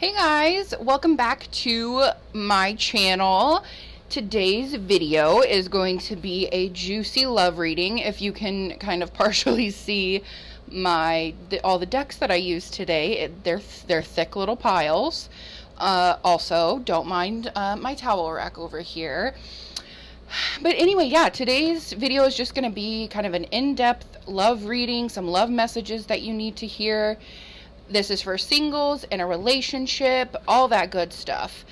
Hey guys, welcome back to my channel. Today's video is going to be a juicy love reading. If you can kind of partially see all the decks that I used today, they're thick little piles. Also, don't mind my towel rack over here. But anyway, yeah, today's video is just going to be kind of an in-depth love reading, some love messages that you need to hear. This is for singles, in a relationship, all that good stuff.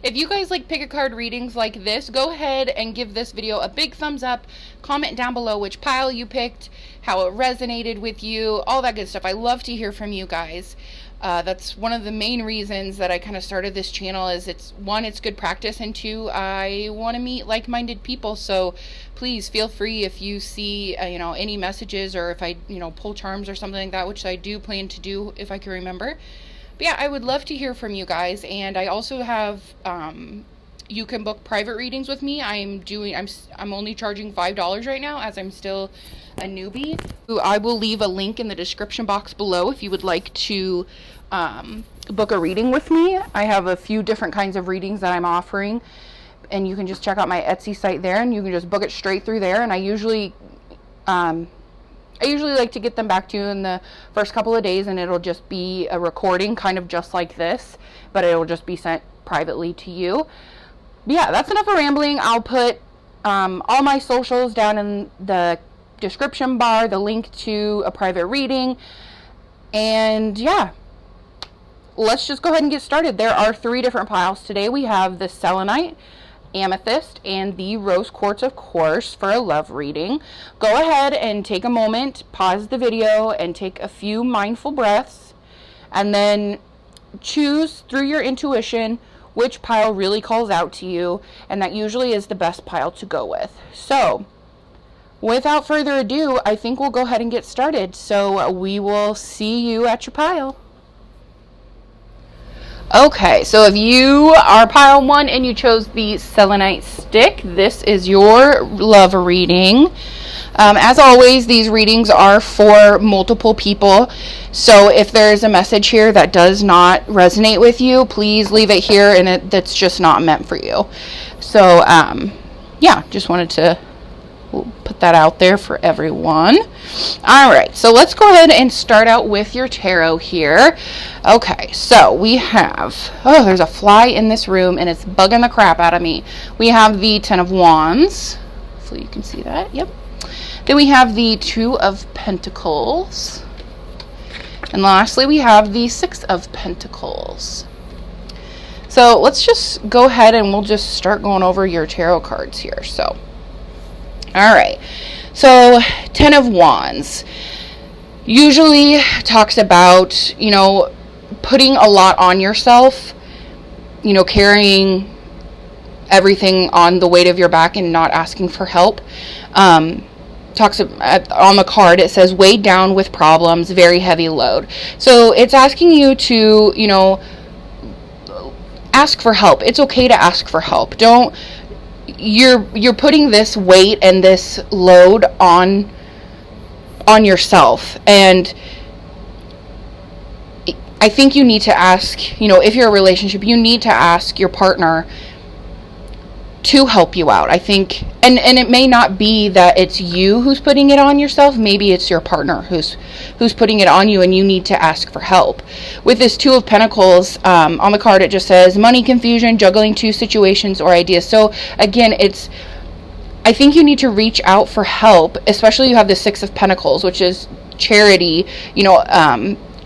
If you guys like pick a card readings like this, go ahead and give this video a big thumbs up. Comment down below which pile you picked, how it resonated with you, all that good stuff. I love to hear from you guys. That's one of the main reasons that I kind of started this channel. Is it's good practice, and two, I want to meet like-minded people. So please feel free if you see any messages, or if I pull charms or something like that, which I do plan to do if I can remember. But yeah, I would love to hear from you guys. And I also have you can book private readings with me. I'm only charging $5 right now, as I'm still a newbie. I will leave a link in the description box below if you would like to book a reading with me. I have a few different kinds of readings that I'm offering, and you can just check out my Etsy site there, and you can just book it straight through there. And I usually like to get them back to you in the first couple of days, and it'll just be a recording kind of just like this, but it'll just be sent privately to you. But yeah, that's enough of rambling. I'll put all my socials down in the description bar, the link to a private reading. And yeah, let's just go ahead and get started. There are 3 different piles today. We have the selenite, amethyst, and the rose quartz, of course, for a love reading. Go ahead and take a moment, pause the video, and take a few mindful breaths, and then choose through your intuition which pile really calls out to you, and that usually is the best pile to go with. So without further ado, I think we'll go ahead and get started. So we will see you at your pile. Okay, so if you are pile 1 and you chose the selenite stick, this is your love reading. As always, these readings are for multiple people, so if there's a message here that does not resonate with you, please leave it here, and that's just not meant for you. So yeah, just wanted to put that out there for everyone. All right, so let's go ahead and start out with your tarot here. Okay, so we have, there's a fly in this room and it's bugging the crap out of me. We have the 10 of Wands. Hopefully you can see that. Yep. Then we have the 2 of Pentacles. And lastly, we have the 6 of Pentacles. So let's just go ahead and we'll just start going over your tarot cards here. So all right, so 10 of Wands usually talks about, putting a lot on yourself, carrying everything on the weight of your back and not asking for help. Talks on the card, it says weighed down with problems, very heavy load. So it's asking you to, ask for help. It's okay to ask for help. You're putting this weight and this load on yourself, and I think you need to ask, if you're in a relationship, you need to ask your partner to help you out. I think, and it may not be that it's you who's putting it on yourself. Maybe it's your partner who's putting it on you, and you need to ask for help. With this 2 of Pentacles, on the card, it just says money confusion, juggling 2 situations or ideas. So again, I think you need to reach out for help, especially you have the 6 of Pentacles, which is charity,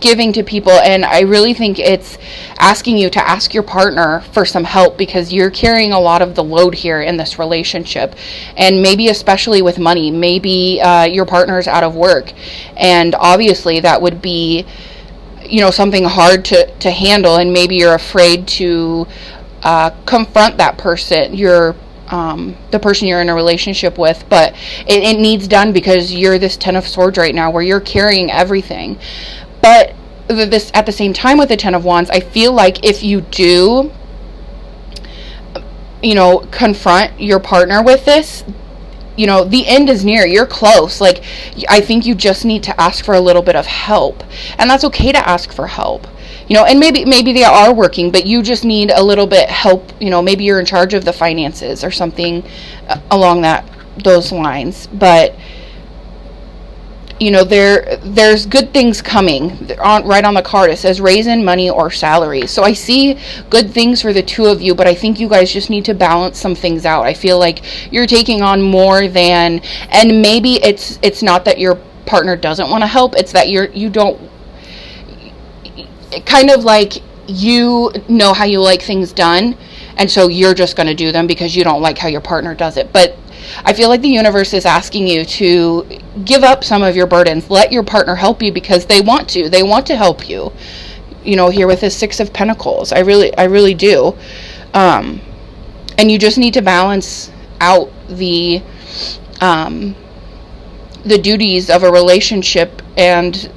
giving to people. And I really think it's asking you to ask your partner for some help, because you're carrying a lot of the load here in this relationship. And maybe especially with money, maybe your partner's out of work, and obviously that would be something hard to handle, and maybe you're afraid to confront that person, the person you're in a relationship with. But it needs done, because you're this 10 of Swords right now, where you're carrying everything. But this, at the same time, with the 10 of Wands, I feel like if you do, confront your partner with this, the end is near. You're close. Like, I think you just need to ask for a little bit of help. And that's okay to ask for help. and maybe they are working, but you just need a little bit help. Maybe you're in charge of the finances or something along those lines. But there's good things coming. Right on the card, it says raise in money or salary. So I see good things for the two of you, but I think you guys just need to balance some things out. I feel like you're taking on more than, and maybe it's not that your partner doesn't want to help, it's that you don't, kind of like, you know how you like things done, and so you're just going to do them because you don't like how your partner does it. But I feel like the universe is asking you to give up some of your burdens. Let your partner help you because they want to help you. Here with the Six of Pentacles, I really do. And you just need to balance out the duties of a relationship and,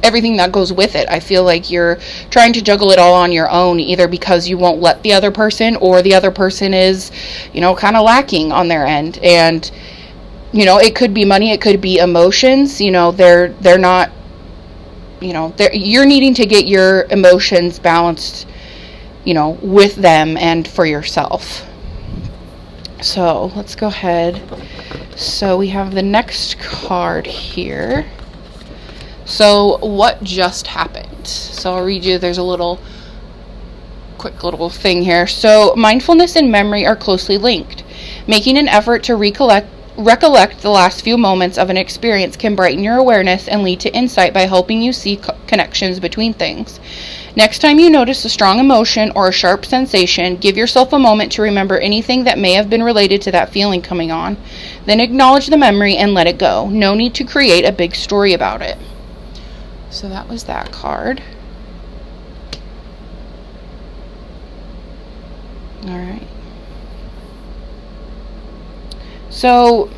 everything that goes with it. I feel like you're trying to juggle it all on your own, either because you won't let the other person, or the other person is, kind of lacking on their end. And, it could be money, it could be emotions, they're not, you're needing to get your emotions balanced, with them and for yourself. So let's go ahead. So we have the next card here. So what just happened? So I'll read you, there's a quick little thing here. So mindfulness and memory are closely linked. Making an effort to recollect the last few moments of an experience can brighten your awareness and lead to insight by helping you see connections between things. Next time you notice a strong emotion or a sharp sensation, give yourself a moment to remember anything that may have been related to that feeling coming on. Then acknowledge the memory and let it go. No need to create a big story about it. So that was that card. All right. So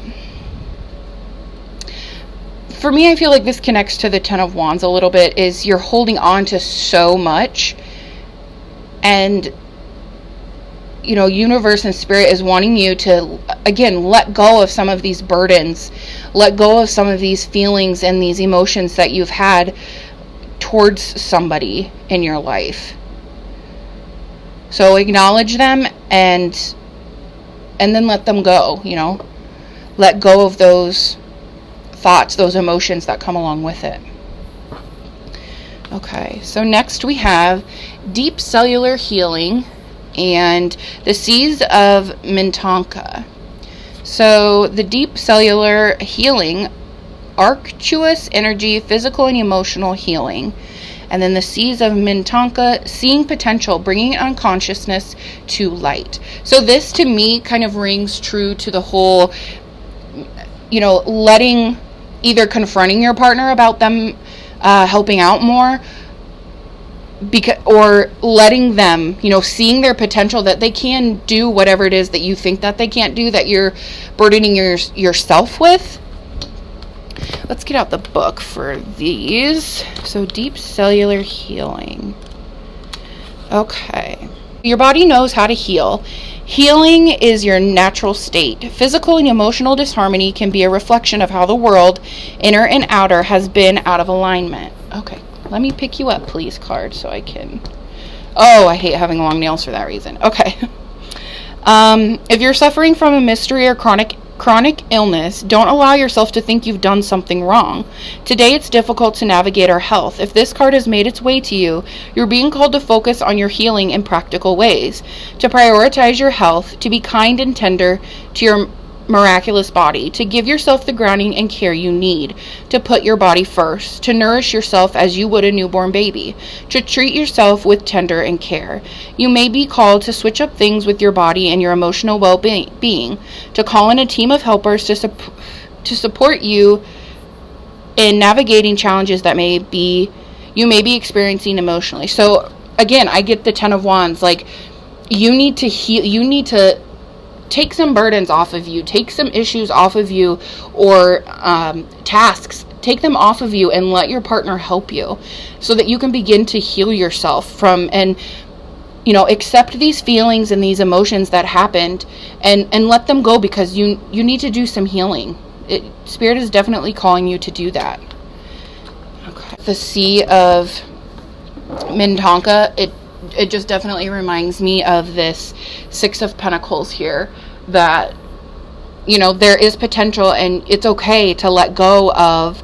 for me, I feel like this connects to the Ten of Wands a little bit, is you're holding on to so much, and universe and spirit is wanting you to, again, let go of some of these burdens, let go of some of these feelings and these emotions that you've had towards somebody in your life. So acknowledge them and then let them go, let go of those thoughts, those emotions that come along with it. Okay, so next we have deep cellular healing and the Seas of Mintanka. So the deep cellular healing, arcuous energy, physical and emotional healing. And then the Seas of Mintanka, seeing potential, bringing unconsciousness to light. So this to me kind of rings true to the whole, letting, either confronting your partner about them helping out more, or letting them, seeing their potential, that they can do whatever it is that you think that they can't do, that you're burdening yourself with. Let's get out the book for these. So deep cellular healing. Okay. Your body knows how to heal. Healing is your natural state. Physical and emotional disharmony can be a reflection of how the world, inner and outer, has been out of alignment. Okay. Let me pick you up, please, card, so I can... Oh, I hate having long nails for that reason. Okay. If you're suffering from a mystery or chronic illness, don't allow yourself to think you've done something wrong. Today it's difficult to navigate our health. If this card has made its way to you, you're being called to focus on your healing in practical ways, to prioritize your health, to be kind and tender to your miraculous body, to give yourself the grounding and care you need, to put your body first, to nourish yourself as you would a newborn baby, to treat yourself with tender and care. You may be called to switch up things with your body and your emotional well-being, to call in a team of helpers to support you in navigating challenges that you may be experiencing emotionally. So again, I get the Ten of Wands, like, you need to heal, you need to take some burdens off of you, take some issues off of you, or tasks, take them off of you and let your partner help you so that you can begin to heal yourself from, and accept these feelings and these emotions that happened and let them go, because you need to do some healing. Spirit is definitely calling you to do that. Okay. The Sea of Minnetonka, it just definitely reminds me of this Six of Pentacles here, that, you know, there is potential, and it's okay to let go of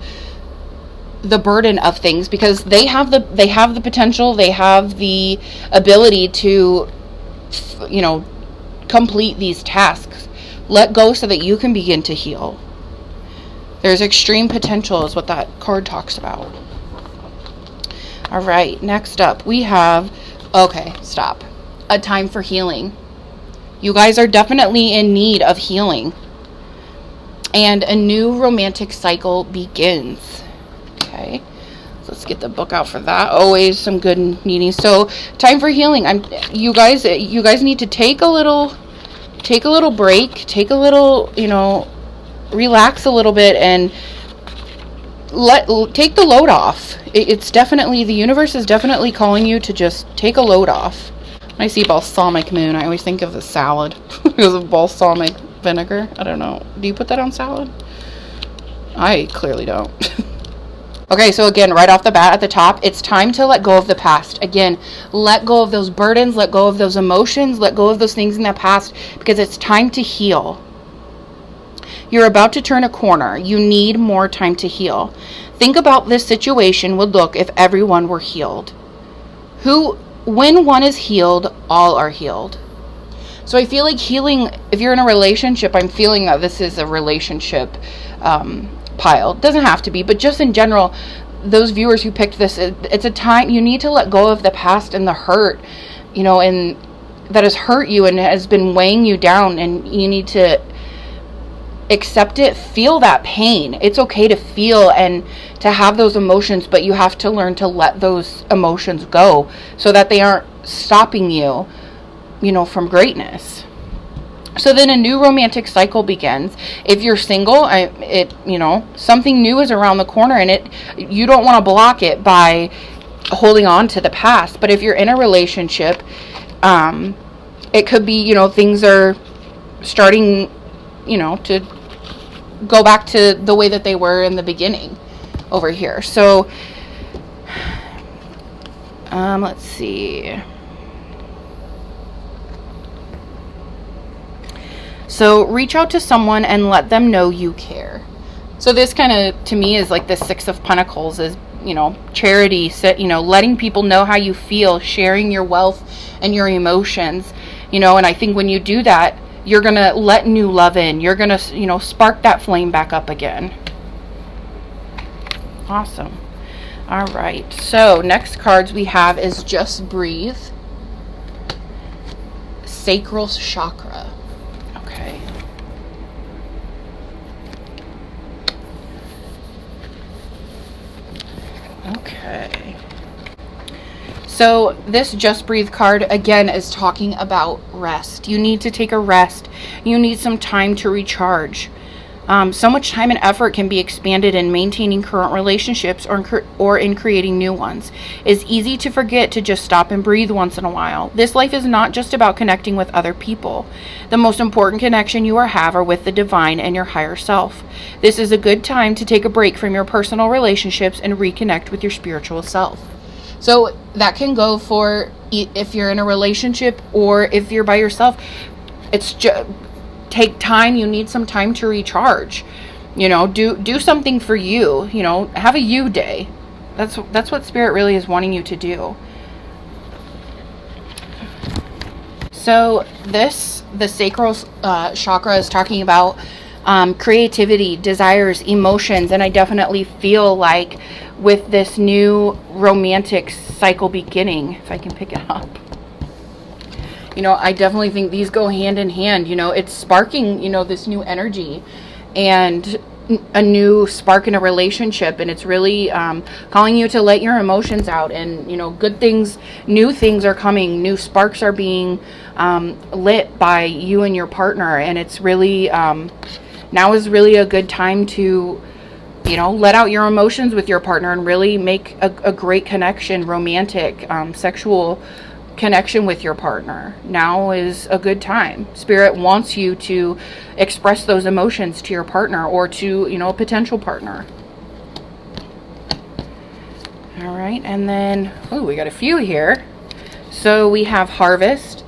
the burden of things, because they have the potential, they have the ability to, you know, complete these tasks. Let go so that you can begin to heal. There's extreme potential is what that card talks about. All right, next up we have, okay, stop. A time for healing. You guys are definitely in need of healing. And a new romantic cycle begins. Okay, so let's get the book out for that. Always some good needing. So, time for healing. You guys need to take a little break, take a little, you know, relax a little bit, and take the load off. It's definitely, the universe is definitely calling you to just take a load off. When I see balsamic moon, I always think of the salad because of balsamic vinegar. I don't know. Do you put that on salad? I clearly don't. Okay, so again, right off the bat at the top, it's time to let go of the past. Again, let go of those burdens, let go of those emotions, let go of those things in the past, because it's time to heal. You're about to turn a corner. You need more time to heal. Think about this situation would look if everyone were healed. When one is healed, all are healed. So I feel like healing, if you're in a relationship, I'm feeling that this is a relationship pile. It doesn't have to be, but just in general, those viewers who picked this, it's a time you need to let go of the past and the hurt, you know, and that has hurt you and has been weighing you down, and you need to accept it, feel that pain. It's okay to feel and to have those emotions, but you have to learn to let those emotions go so that they aren't stopping you, you know, from greatness. So then a new romantic cycle begins. If you're single, you know, something new is around the corner, and you don't want to block it by holding on to the past. But if you're in a relationship, it could be, you know, things are starting, you know, to go back to the way that they were in the beginning over here. So let's see. So reach out to someone and let them know you care. So this kind of, to me, is like the Six of Pentacles, is, you know, charity, you know, letting people know how you feel, sharing your wealth and your emotions, you know. And I think when you do that, you're going to let new love in. You're going to, you know, spark that flame back up again. Awesome. All right. So next cards we have is Just Breathe. Sacral chakra. Okay. Okay. So this Just Breathe card, again, is talking about rest. You need to take a rest. You need some time to recharge. So much time and effort can be expanded in maintaining current relationships or in creating new ones. It's easy to forget to just stop and breathe once in a while. This life is not just about connecting with other people. The most important connection you have are with the divine and your higher self. This is a good time to take a break from your personal relationships and reconnect with your spiritual self. So that can go for if you're in a relationship or if you're by yourself. It's just take time. You need some time to recharge. You know, do something for you. You know, have a you day. That's what Spirit really is wanting you to do. So the sacral chakra is talking about creativity, desires, emotions, and I definitely feel like with this new romantic cycle beginning, if I can pick it up, you know, I definitely think these go hand in hand. You know, it's sparking, you know, this new energy and a new spark in a relationship, and it's really calling you to let your emotions out, and, you know, good things, new things are coming, new sparks are being lit by you and your partner, and it's really now is really a good time to, you know, let out your emotions with your partner and really make a great connection, romantic, sexual connection with your partner. Now is a good time. Spirit wants you to express those emotions to your partner or to, you know, a potential partner. All right, and then, oh, we got a few here. So we have harvest.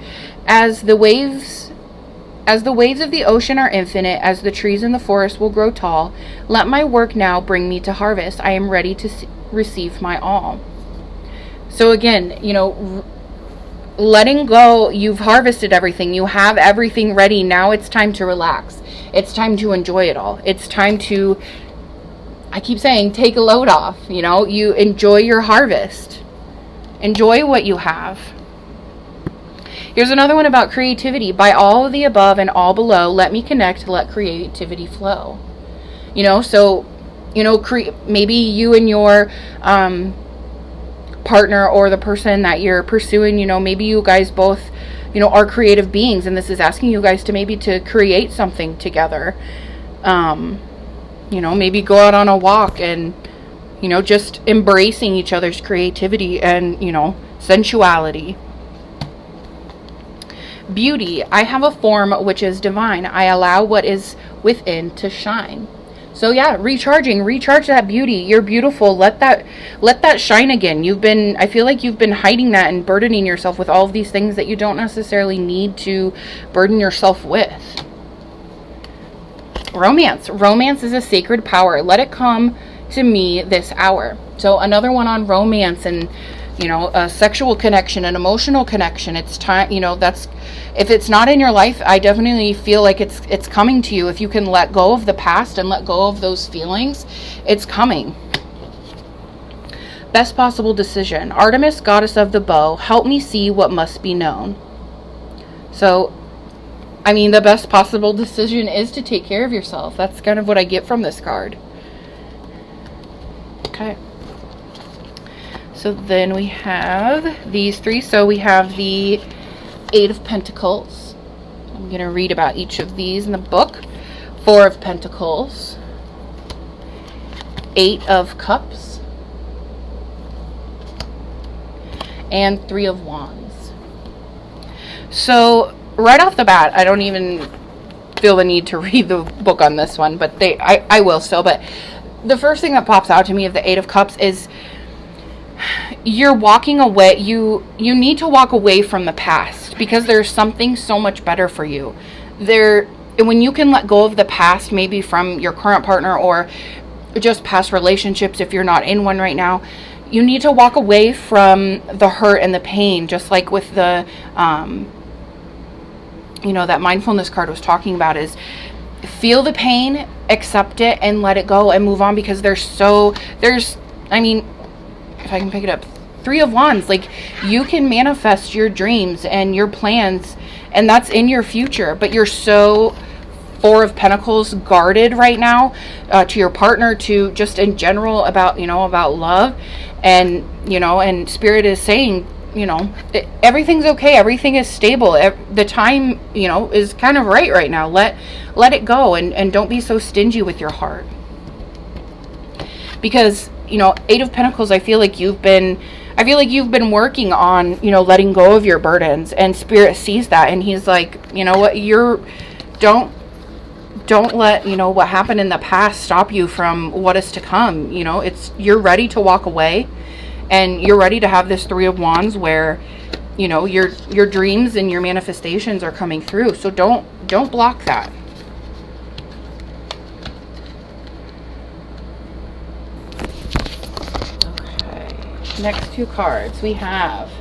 As the waves of the ocean are infinite, as the trees in the forest will grow tall, let my work now bring me to harvest. I am ready to receive my all. So again, you know, letting go, you've harvested everything. You have everything ready. Now it's time to relax. It's time to enjoy it all. It's time to, I keep saying, take a load off. You know, you enjoy your harvest. Enjoy what you have. Here's another one about creativity. By all of the above and all below, let me connect, let creativity flow. You know, so, you know, maybe you and your partner or the person that you're pursuing, you know, maybe you guys both, you know, are creative beings, and this is asking you guys to maybe to create something together. You know, maybe go out on a walk and, you know, just embracing each other's creativity and, you know, sensuality. Beauty. I have a form which is divine. I allow what is within to shine. So yeah, recharge that beauty. You're beautiful. Let that shine again. I feel like you've been hiding that and burdening yourself with all of these things that you don't necessarily need to burden yourself with. Romance. Romance is a sacred power. Let it come to me this hour. So another one on romance and, you know, a sexual connection, an emotional connection. It's time, you know, that's, if it's not in your life, I definitely feel like it's coming to you. If you can let go of the past and let go of those feelings, it's coming. Best possible decision. Artemis, goddess of the bow, help me see what must be known. So, I mean, the best possible decision is to take care of yourself. That's kind of what I get from this card. Okay. So then we have these three. So we have the Eight of Pentacles. I'm going to read about each of these in the book. Four of Pentacles. Eight of Cups. And Three of Wands. So right off the bat, I don't even feel the need to read the book on this one, but I will still. But the first thing that pops out to me of the Eight of Cups is you're walking away. You need to walk away from the past because there's something so much better for you. When you can let go of the past, maybe from your current partner or just past relationships, if you're not in one right now, you need to walk away from the hurt and the pain, just like with the you know, that mindfulness card was talking about, is feel the pain, accept it, and let it go and move on, because I mean, if I can pick it up, Three of Wands, like, you can manifest your dreams and your plans, and that's in your future, but you're so Four of Pentacles guarded right now, to your partner, to just in general about, you know, about love, and, you know, and Spirit is saying, you know, everything's okay, everything is stable, the time, you know, is kind of right now. Let it go, and don't be so stingy with your heart, because, you know, Eight of Pentacles, I feel like you've been working on, you know, letting go of your burdens, and Spirit sees that, and he's like, you know what, don't let, you know, what happened in the past stop you from what is to come. You know, you're ready to walk away, and you're ready to have this Three of Wands where, you know, your dreams and your manifestations are coming through. So don't block that. Okay. Next two cards we have.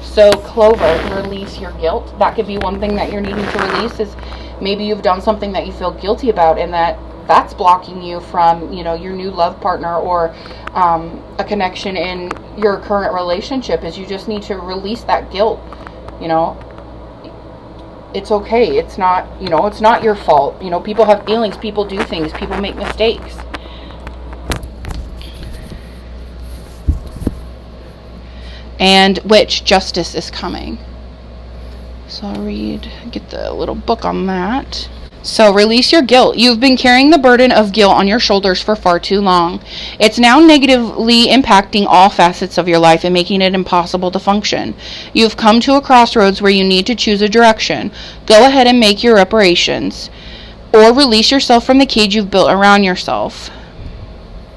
So Clover, release your guilt. That could be one thing that you're needing to release, is maybe you've done something that you feel guilty about, and that's blocking you from, you know, your new love partner or a connection in your current relationship. Is you just need to release that guilt. You know, it's okay. It's not, you know, it's not your fault. You know, people have feelings, people do things, people make mistakes. And Witch, justice is coming. So I'll get the little book on that. So release your guilt. You've been carrying the burden of guilt on your shoulders for far too long. It's now negatively impacting all facets of your life and making it impossible to function. You've come to a crossroads where you need to choose a direction. Go ahead and make your reparations, or release yourself from the cage you've built around yourself.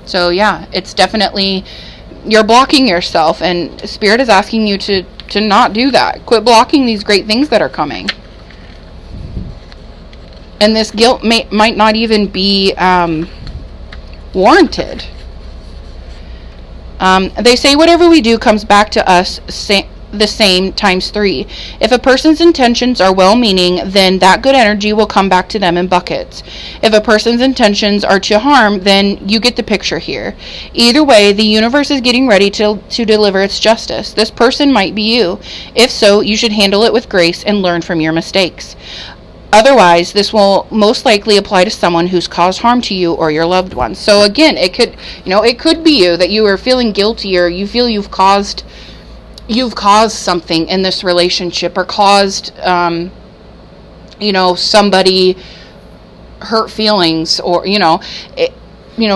So yeah, it's definitely you're blocking yourself, and Spirit is asking you to not do that. Quit blocking these great things that are coming. And this guilt might not even be warranted. They say whatever we do comes back to us the same times 3. If a person's intentions are well-meaning, then that good energy will come back to them in buckets. If a person's intentions are to harm, then you get the picture here. Either way, the universe is getting ready to deliver its justice. This person might be you. If so, you should handle it with grace and learn from your mistakes. Otherwise, this will most likely apply to someone who's caused harm to you or your loved ones. So again, it could be you, that you are feeling guilty, or you feel you've caused something in this relationship, or caused somebody hurt feelings, or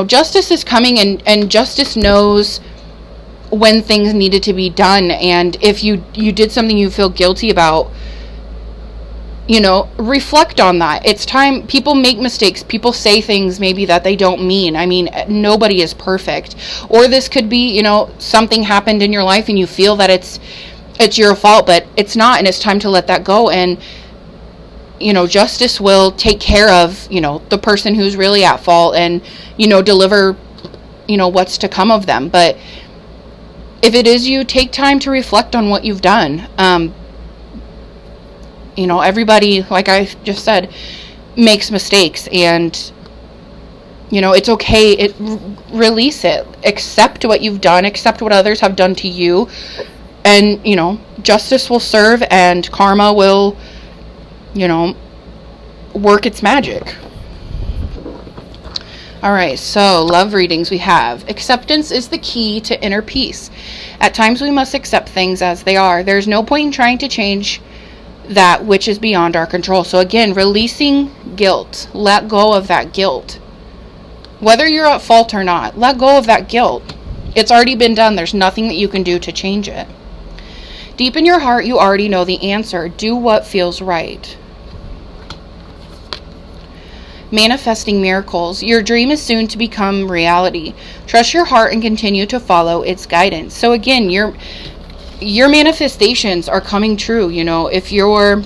justice is coming, and justice knows when things needed to be done. And if you did something you feel guilty about, reflect on that. It's time. People make mistakes. People say things maybe that they don't mean. I mean, nobody is perfect. Or this could be, something happened in your life and you feel that it's your fault, but it's not, and it's time to let that go. And, justice will take care of, the person who's really at fault, and, deliver, what's to come of them. But if it is you, take time to reflect on what you've done. Everybody, like I just said, makes mistakes, and it's okay. Release it. Accept what you've done. Accept what others have done to you, and justice will serve, and karma will work its magic. Alright, so love readings we have. Acceptance is the key to inner peace. At times we must accept things as they are. There's no point in trying to change that which is beyond our control. So again, releasing guilt. Let go of that guilt. Whether you're at fault or not, let go of that guilt. It's already been done. There's nothing that you can do to change it. Deep in your heart, you already know the answer. Do what feels right. Manifesting miracles. Your dream is soon to become reality. Trust your heart and continue to follow its guidance. So again, your manifestations are coming true. If you're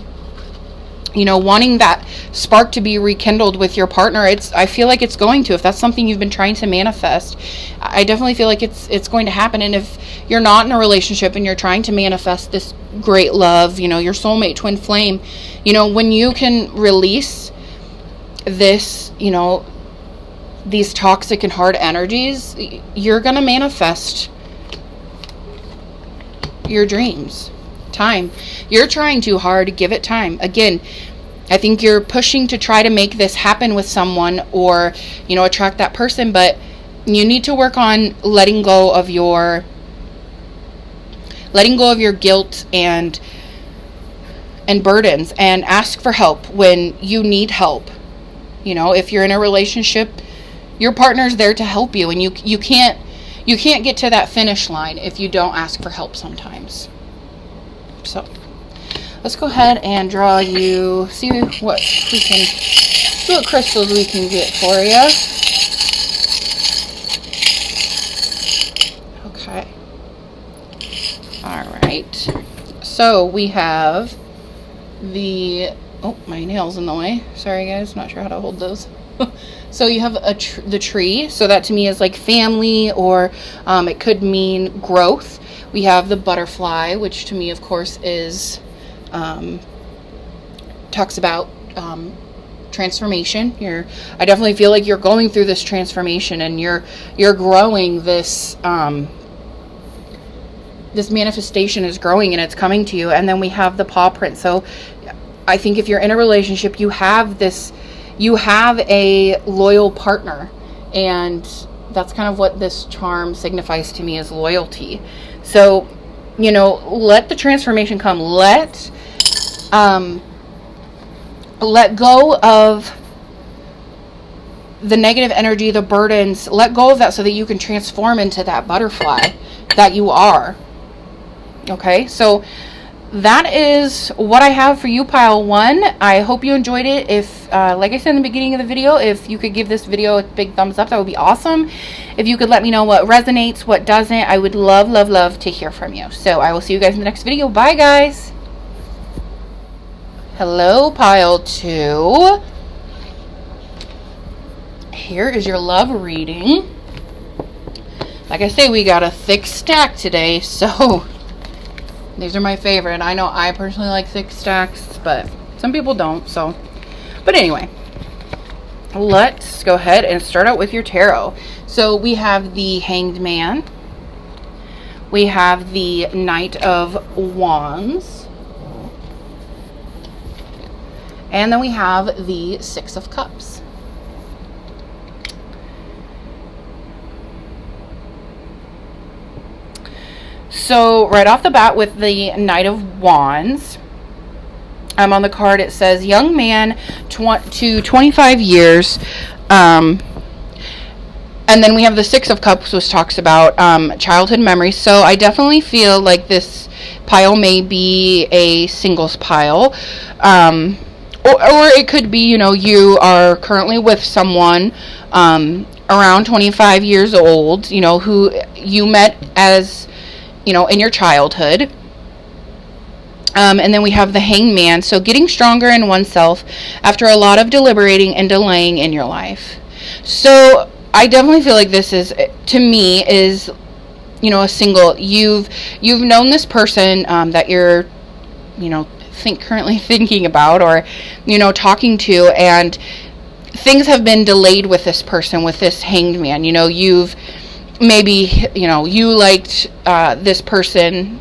wanting that spark to be rekindled with your partner, I feel like it's going to. If that's something you've been trying to manifest, I definitely feel like it's going to happen. And if you're not in a relationship and you're trying to manifest this great love, your soulmate, twin flame, when you can release this, these toxic and hard energies, you're gonna manifest your dreams. Time. You're trying too hard. Give it time. Again, I think you're pushing to try to make this happen with someone, or attract that person, but you need to work on letting go of your guilt and burdens, and ask for help when you need help. If you're in a relationship, your partner's there to help you, and you can't get to that finish line if you don't ask for help sometimes. So let's go ahead and draw you, see what crystals we can get for you. Okay. All right. So we have my nail's in the way. Sorry guys, not sure how to hold those. So you have the tree. So that to me is like family, or it could mean growth. We have the butterfly, which to me, of course, is talks about transformation. I definitely feel like you're going through this transformation, and you're growing this. This manifestation is growing, and it's coming to you. And then we have the paw print. So I think if you're in a relationship, you have a loyal partner, and that's kind of what this charm signifies to me, is loyalty. So, let the transformation come. Let go of the negative energy, the burdens. Let go of that so that you can transform into that butterfly that you are. Okay, so that is what I have for you, pile 1. I hope you enjoyed it. If like I said in the beginning of the video, if you could give this video a big thumbs up, that would be awesome. If you could let me know what resonates, what doesn't, I would love to hear from you. So I will see you guys in the next video. Bye, guys. Hello, pile 2. Here is your love reading. Like I say, we got a thick stack today, so these are my favorite. I know I personally like thick stacks, but some people don't, so. But anyway, let's go ahead and start out with your tarot. So we have the Hanged Man. We have the Knight of Wands. And then we have the Six of Cups. So right off the bat with the Knight of Wands, on the card it says young man to 25 years, and then we have the Six of Cups, which talks about childhood memories. So I definitely feel like this pile may be a singles pile, or it could be, you know, you are currently with someone around 25 years old, you know, who you met as, you know, in your childhood. And then we have the Hanged Man. So getting stronger in oneself after a lot of deliberating and delaying in your life. So I definitely feel like this is, to me, is, you know, a single. You've known this person that you're, you know, currently thinking about, or, you know, talking to, and things have been delayed with this person, with this Hanged Man. You know, you've maybe, you know, you liked this person,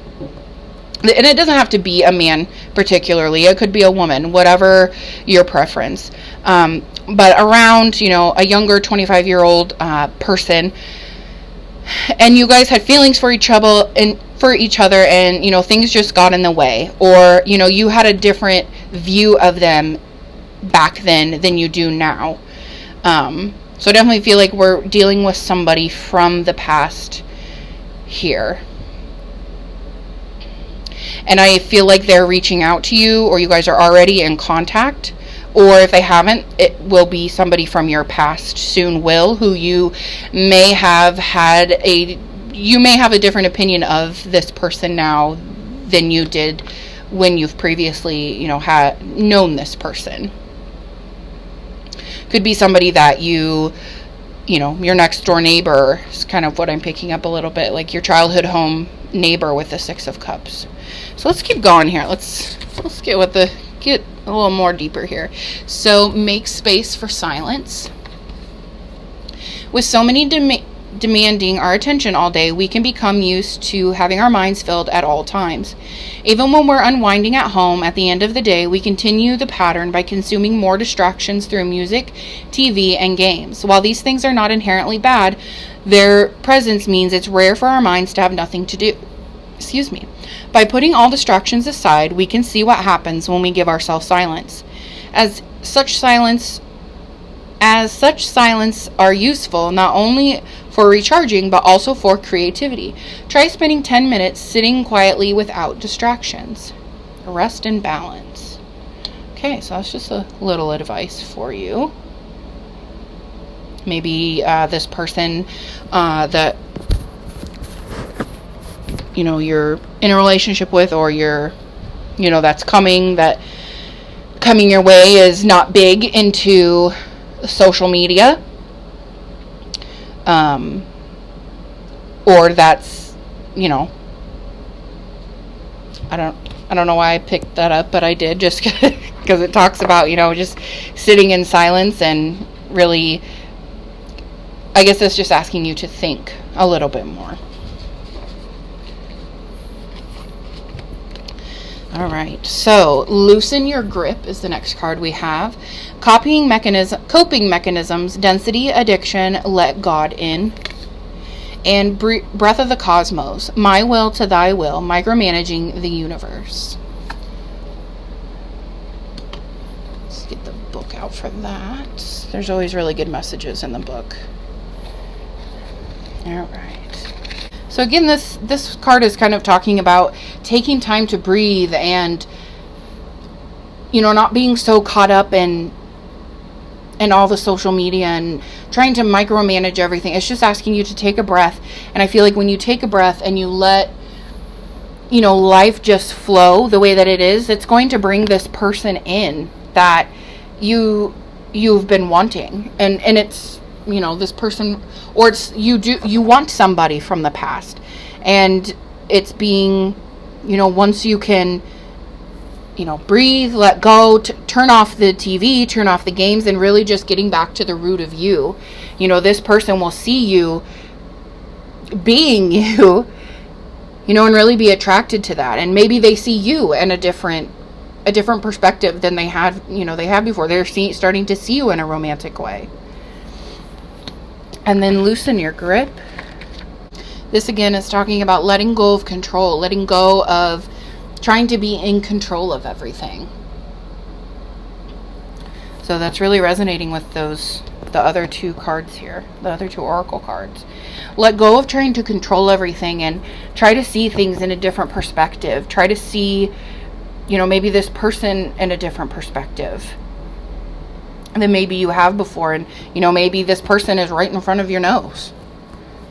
and it doesn't have to be a man particularly, it could be a woman, whatever your preference, but around, you know, a younger 25-year-old person, and you guys had feelings for each other, and you know, things just got in the way, or, you know, you had a different view of them back then than you do now. So I definitely feel like we're dealing with somebody from the past here. And I feel like they're reaching out to you, or you guys are already in contact. Or if they haven't, it will be somebody from your past soon who you may have a different opinion of this person now than you did when you've previously, you know, had known this person. Could be somebody that you know, your next door neighbor is kind of what I'm picking up a little bit, like your childhood home neighbor with the Six of Cups. So let's keep going here. Let's get a little more deeper here. So make space for silence. With so many demanding our attention all day, we can become used to having our minds filled at all times. Even when we're unwinding at home at the end of the day, we continue the pattern by consuming more distractions through music, TV, and games. While these things are not inherently bad, their presence means it's rare for our minds to have nothing to do. Excuse me. By putting all distractions aside, we can see what happens when we give ourselves silence. As such silence are useful not only for recharging but also for creativity. Try spending 10 minutes sitting quietly without distractions. Rest and balance. Okay, so that's just a little advice for you. Maybe this person that, you know, you're in a relationship with, or you're, you know, that's coming your way, is not big into social media, or that's, you know, I don't know why I picked that up, but I did, just because it talks about, you know, just sitting in silence, and really, I guess it's just asking you to think a little bit more. All right, so loosen your grip is the next card we have. Coping mechanisms, density, addiction, let God in. And breath of the cosmos, my will to thy will, micromanaging the universe. Let's get the book out for that. There's always really good messages in the book. All right. So again, this card is kind of talking about taking time to breathe and, you know, not being so caught up in all the social media and trying to micromanage everything. It's just asking you to take a breath. And I feel like when you take a breath and you let, you know, life just flow the way that it is, it's going to bring this person in that you've been wanting. And it's, you know, this person, or it's you want somebody from the past, and it's being, you know, once you can, you know, breathe, let go, turn off the TV, turn off the games, and really just getting back to the root of you. You know, this person will see you being you, you know, and really be attracted to that. And maybe they see you in a different perspective than they had, you know, they had before. They're starting to see you in a romantic way. And then loosen your grip. This again is talking about letting go of control, letting go of trying to be in control of everything. So that's really resonating with the other two cards here, the other two oracle cards. Let go of trying to control everything and try to see things in a different perspective. Try to see, you know, maybe this person in a different perspective than maybe you have before. And, you know, maybe this person is right in front of your nose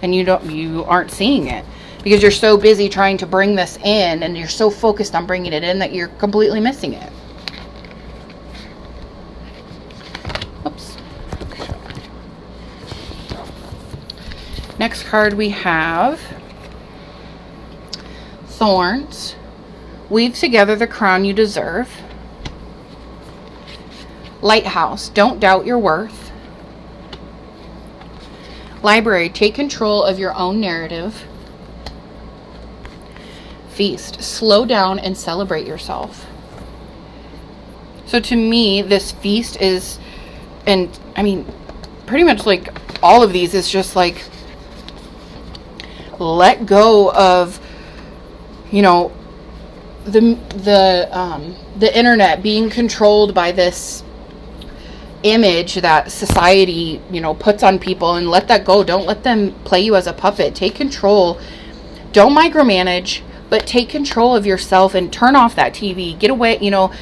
and you aren't seeing it because you're so busy trying to bring this in, and you're so focused on bringing it in that you're completely missing it. Oops. Okay. Next card we have Thorns. Weave together the crown you deserve. Lighthouse, don't doubt your worth. Library, take control of your own narrative. Feast, slow down and celebrate yourself. So to me, this feast is, and I mean, pretty much like all of these is just like, let go of, you know, the internet being controlled by this image that society, you know, puts on people, and let that go. Don't let them play you as a puppet. Take control. Don't micromanage, but take control of yourself and turn off that TV. Get away. You know,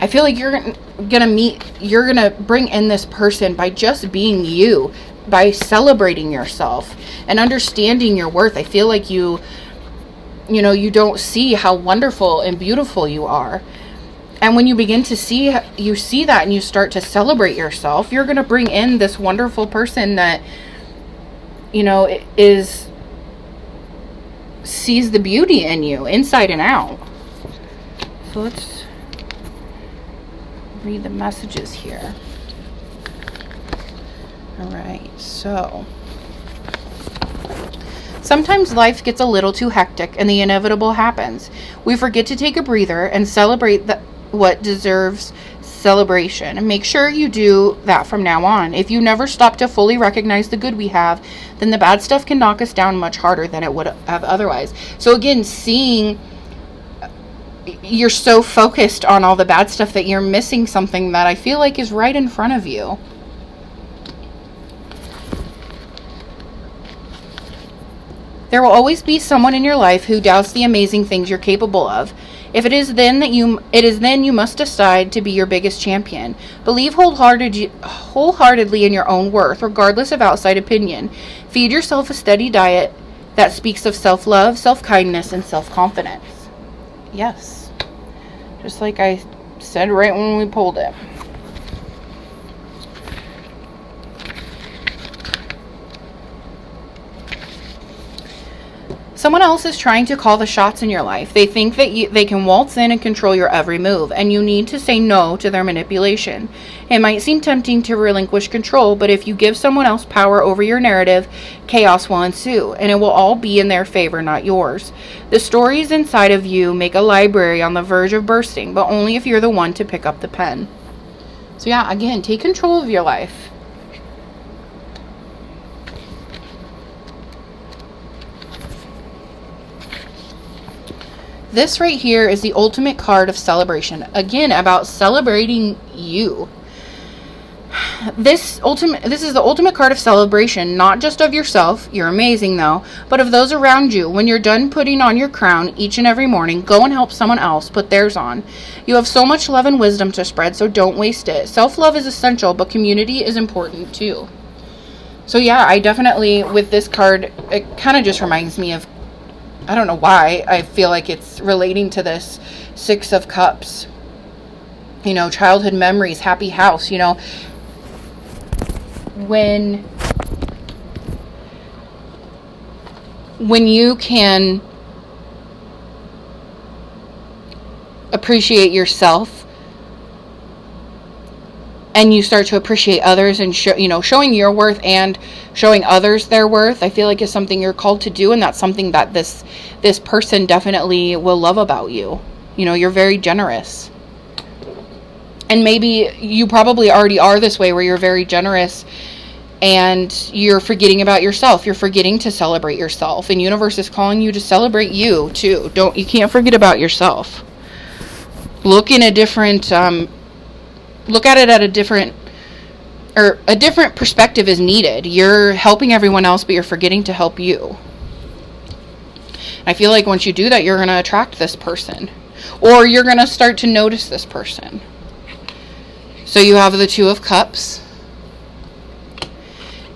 I feel like you're gonna bring in this person by just being you, by celebrating yourself and understanding your worth. I feel like you know, you don't see how wonderful and beautiful you are. And when you begin to see that and you start to celebrate yourself, you're going to bring in this wonderful person that, you know, sees the beauty in you inside and out. So let's read the messages here. All right, so sometimes life gets a little too hectic and the inevitable happens. We forget to take a breather and celebrate what deserves celebration. And make sure you do that from now on. If you never stop to fully recognize the good we have, then the bad stuff can knock us down much harder than it would have otherwise. So again, seeing you're so focused on all the bad stuff that you're missing something that I feel like is right in front of you. There will always be someone in your life who doubts the amazing things you're capable of. If it is then you must decide to be your biggest champion. Believe wholeheartedly in your own worth, regardless of outside opinion. Feed yourself a steady diet that speaks of self-love, self-kindness, and self-confidence. Yes. Just like I said right when we pulled it. Someone else is trying to call the shots in your life. They think that they can waltz in and control your every move, and you need to say no to their manipulation. It might seem tempting to relinquish control, but if you give someone else power over your narrative, chaos will ensue, and it will all be in their favor, not yours. The stories inside of you make a library on the verge of bursting, but only if you're the one to pick up the pen. So yeah, again, take control of your life. This right here is the ultimate card of celebration. Again, about celebrating you. This is the ultimate card of celebration, not just of yourself, you're amazing though, but of those around you. When you're done putting on your crown each and every morning, go and help someone else put theirs on. You have so much love and wisdom to spread, so don't waste it. Self-love is essential, but community is important too. So yeah, I definitely, with this card, it kind of just reminds me of, I don't know why, I feel like it's relating to this Six of Cups. You know, childhood memories, happy house, you know. When you can appreciate yourself and you start to appreciate others and showing your worth and showing others their worth, I feel like is something you're called to do, and that's something that this person definitely will love about you. You know, you're very generous. And maybe you probably already are this way, where you're very generous and you're forgetting about yourself. You're forgetting to celebrate yourself. And universe is calling you to celebrate you too. You can't forget about yourself. Look at it at a different perspective is needed. You're helping everyone else, but you're forgetting to help you. I feel like once you do that, you're going to attract this person, or you're going to start to notice this person. So you have the Two of Cups,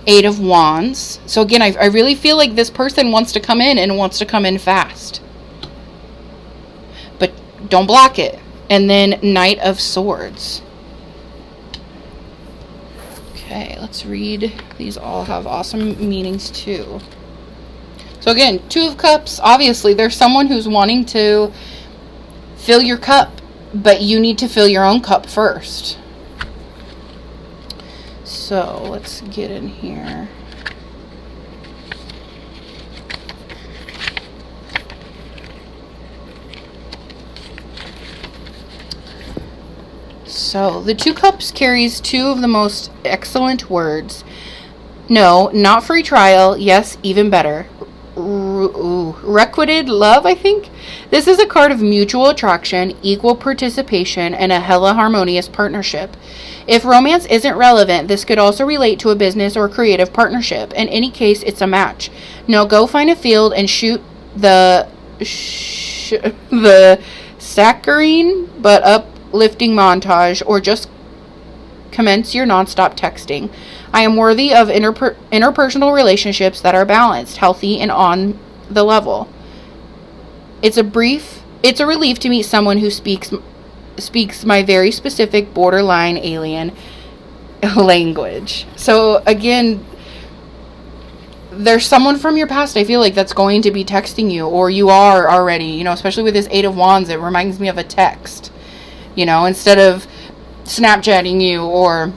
Eight of Wands. So again, I really feel like this person wants to come in and wants to come in fast. But don't block it. And then Knight of Swords. Okay, let's read. These all have awesome meanings too. So again, Two of Cups. Obviously, there's someone who's wanting to fill your cup, but you need to fill your own cup first. So let's get in here. So the Two Cups carries two of the most excellent words. No, not free trial. Yes, even better. Requited love, I think. This is a card of mutual attraction, equal participation, and a hella harmonious partnership. If romance isn't relevant, this could also relate to a business or creative partnership. In any case, it's a match. Now go find a field and shoot the saccharine but uplifting montage, or just commence your nonstop texting. I am worthy of interpersonal relationships that are balanced, healthy, and on the level. It's a relief to meet someone who speaks my very specific borderline alien language. So again, there's someone from your past, I feel like, that's going to be texting you, or you are already, you know, especially with this Eight of Wands, it reminds me of a text, you know, instead of Snapchatting you or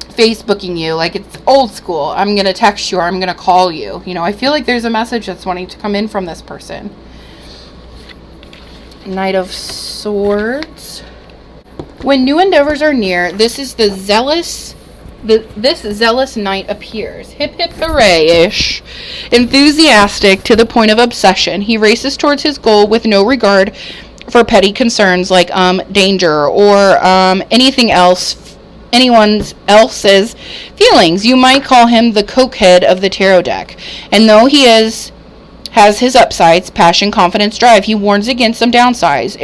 Facebooking you, like it's old school. I'm going to text you, or I'm going to call you. You know, I feel like there's a message that's wanting to come in from this person. Knight of Swords. When new endeavors are near, this zealous knight appears. Hip hip hooray-ish. Enthusiastic to the point of obsession, he races towards his goal with no regard for petty concerns like danger or anything else, anyone else's feelings. You might call him the cokehead of the tarot deck. And though he has his upsides, passion, confidence, drive, he warns against some downsides: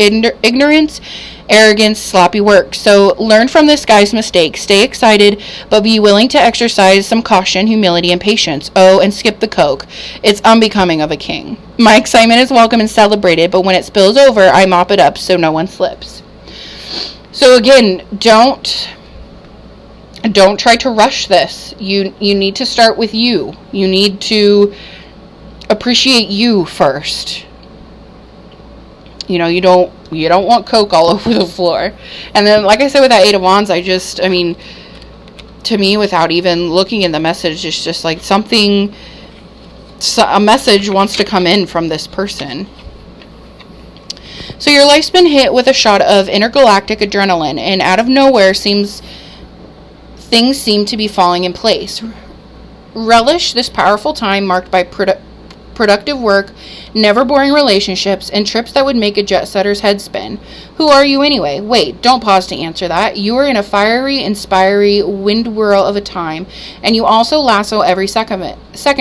ignorance, arrogance, sloppy work. So learn from this guy's mistakes. Stay excited, but be willing to exercise some caution, humility, and patience. Oh, and skip the coke. It's unbecoming of a king. My excitement is welcome and celebrated, but when it spills over, I mop it up so no one slips. So again, don't try to rush this. You need to start with you. You need to appreciate you first. You know, you don't want coke all over the floor. And then, like I said, with that Eight of Wands, to me, without even looking in the message, it's just like a message wants to come in from this person. So your life's been hit with a shot of intergalactic adrenaline, and out of nowhere things seem to be falling in place. Relish this powerful time marked by productive work, never boring relationships, and trips that would make a jet setter's head spin. Who are you anyway? Wait, don't pause to answer that. You are in a fiery, inspiring wind whirl of a time, and you also lasso every second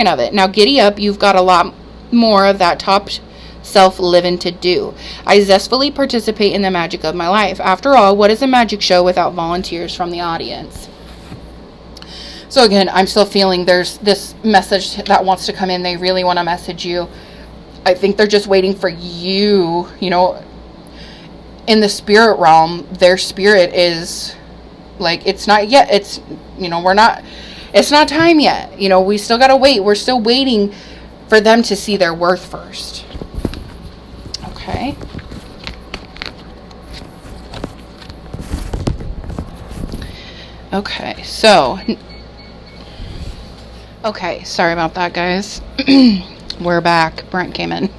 of it. Now giddy up, you've got a lot more of that top self living to do. I zestfully participate in the magic of my life. After all, what is a magic show without volunteers from the audience? So again, I'm still feeling there's this message that wants to come in. They really want to message you. I think they're just waiting for you, you know, in the spirit realm. Their spirit is like, it's not yet. It's, you know, it's not time yet. You know, we still got to wait. We're still waiting for them to see their worth first. Okay. Okay, so okay, sorry about that, guys. We're back. Brent came in.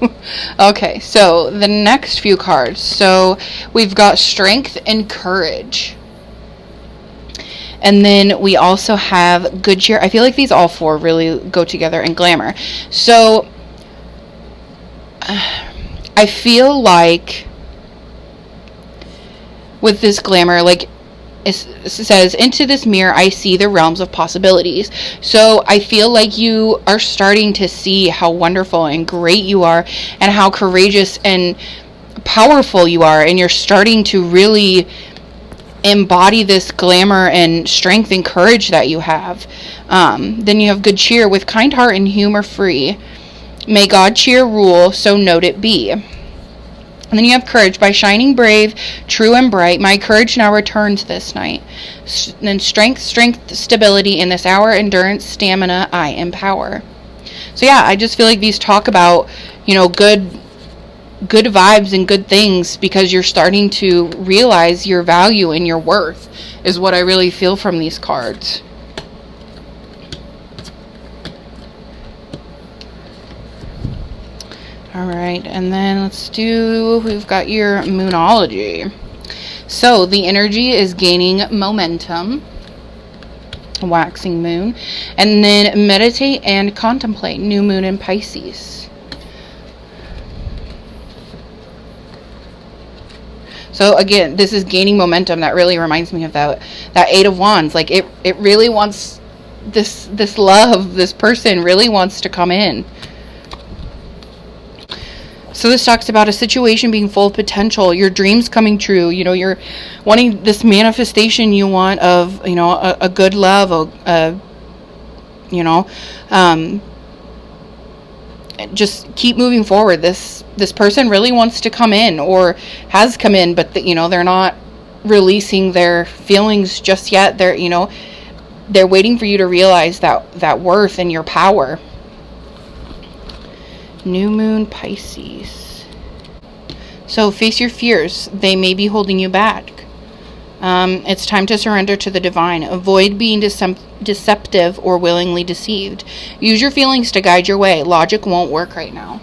Okay, so the next few cards. So we've got strength and courage. And then we also have good cheer. I feel like these all four really go together, and glamour. So I feel like with this glamour, like it says, into this mirror I see the realms of possibilities. So I feel like you are starting to see how wonderful and great you are, and how courageous and powerful you are, and you're starting to really embody this glamour and strength and courage that you have. Then you have good cheer, with kind heart and humor free. May God cheer rule, so note it be. And then you have courage, by shining brave, true and bright. My courage now returns this night. Then strength, stability in this hour, endurance, stamina, I empower. So yeah, I just feel like these talk about, you know, good vibes and good things, because you're starting to realize your value and your worth is what I really feel from these cards. All right, and then we've got your Moonology. So the energy is gaining momentum, waxing moon, and then meditate and contemplate, new moon in Pisces. So again, this is gaining momentum. That really reminds me of that Eight of Wands. Like it really wants this love, this person really wants to come in. So this talks about a situation being full of potential, your dreams coming true. You know, you're wanting this manifestation you want of, you know, a good love, you know, just keep moving forward. This person really wants to come in, or has come in, but you know, they're not releasing their feelings just yet. They're, you know, they're waiting for you to realize that worth and your power. New moon Pisces. So face your fears. They may be holding you back. It's time to surrender to the divine. Avoid being deceptive or willingly deceived. Use your feelings to guide your way. Logic won't work right now.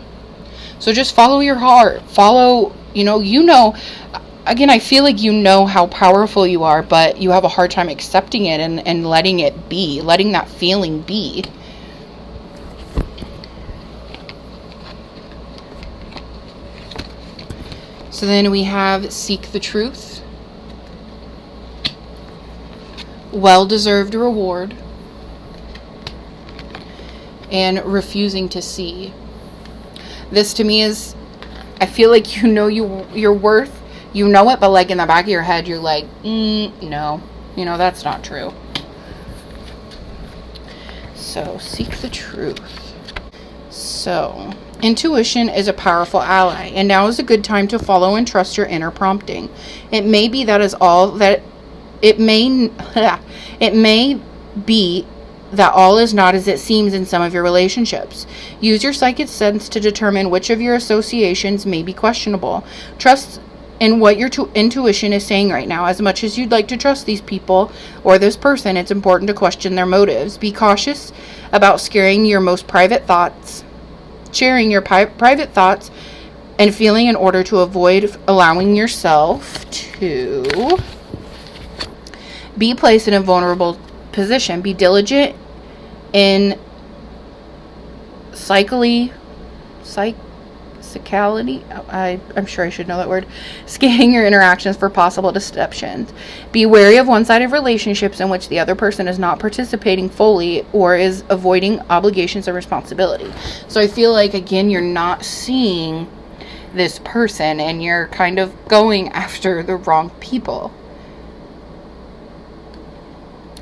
So just follow your heart. Follow, you know, again, I feel like you know how powerful you are, but you have a hard time accepting it and letting it be, letting that feeling be. So then we have seek the truth, well-deserved reward, and refusing to see. This to me is, I feel like you know your worth, you know it, but like in the back of your head, you're like, no, you know, that's not true. So seek the truth. So intuition is a powerful ally, and now is a good time to follow and trust your inner prompting. It may be that is all that it may be that all is not as it seems in some of your relationships. Use your psychic sense to determine which of your associations may be questionable. Trust in what your intuition is saying right now. As much as you'd like to trust these people or this person, it's important to question their motives. Be cautious about sharing your private thoughts and feeling in order to avoid allowing yourself to be placed in a vulnerable position. Be diligent in psychically psychicality. I'm sure I should know that word. Scanning your interactions for possible deceptions. Be wary of one-sided relationships in which the other person is not participating fully or is avoiding obligations or responsibility. So I feel like, again, you're not seeing this person and you're kind of going after the wrong people,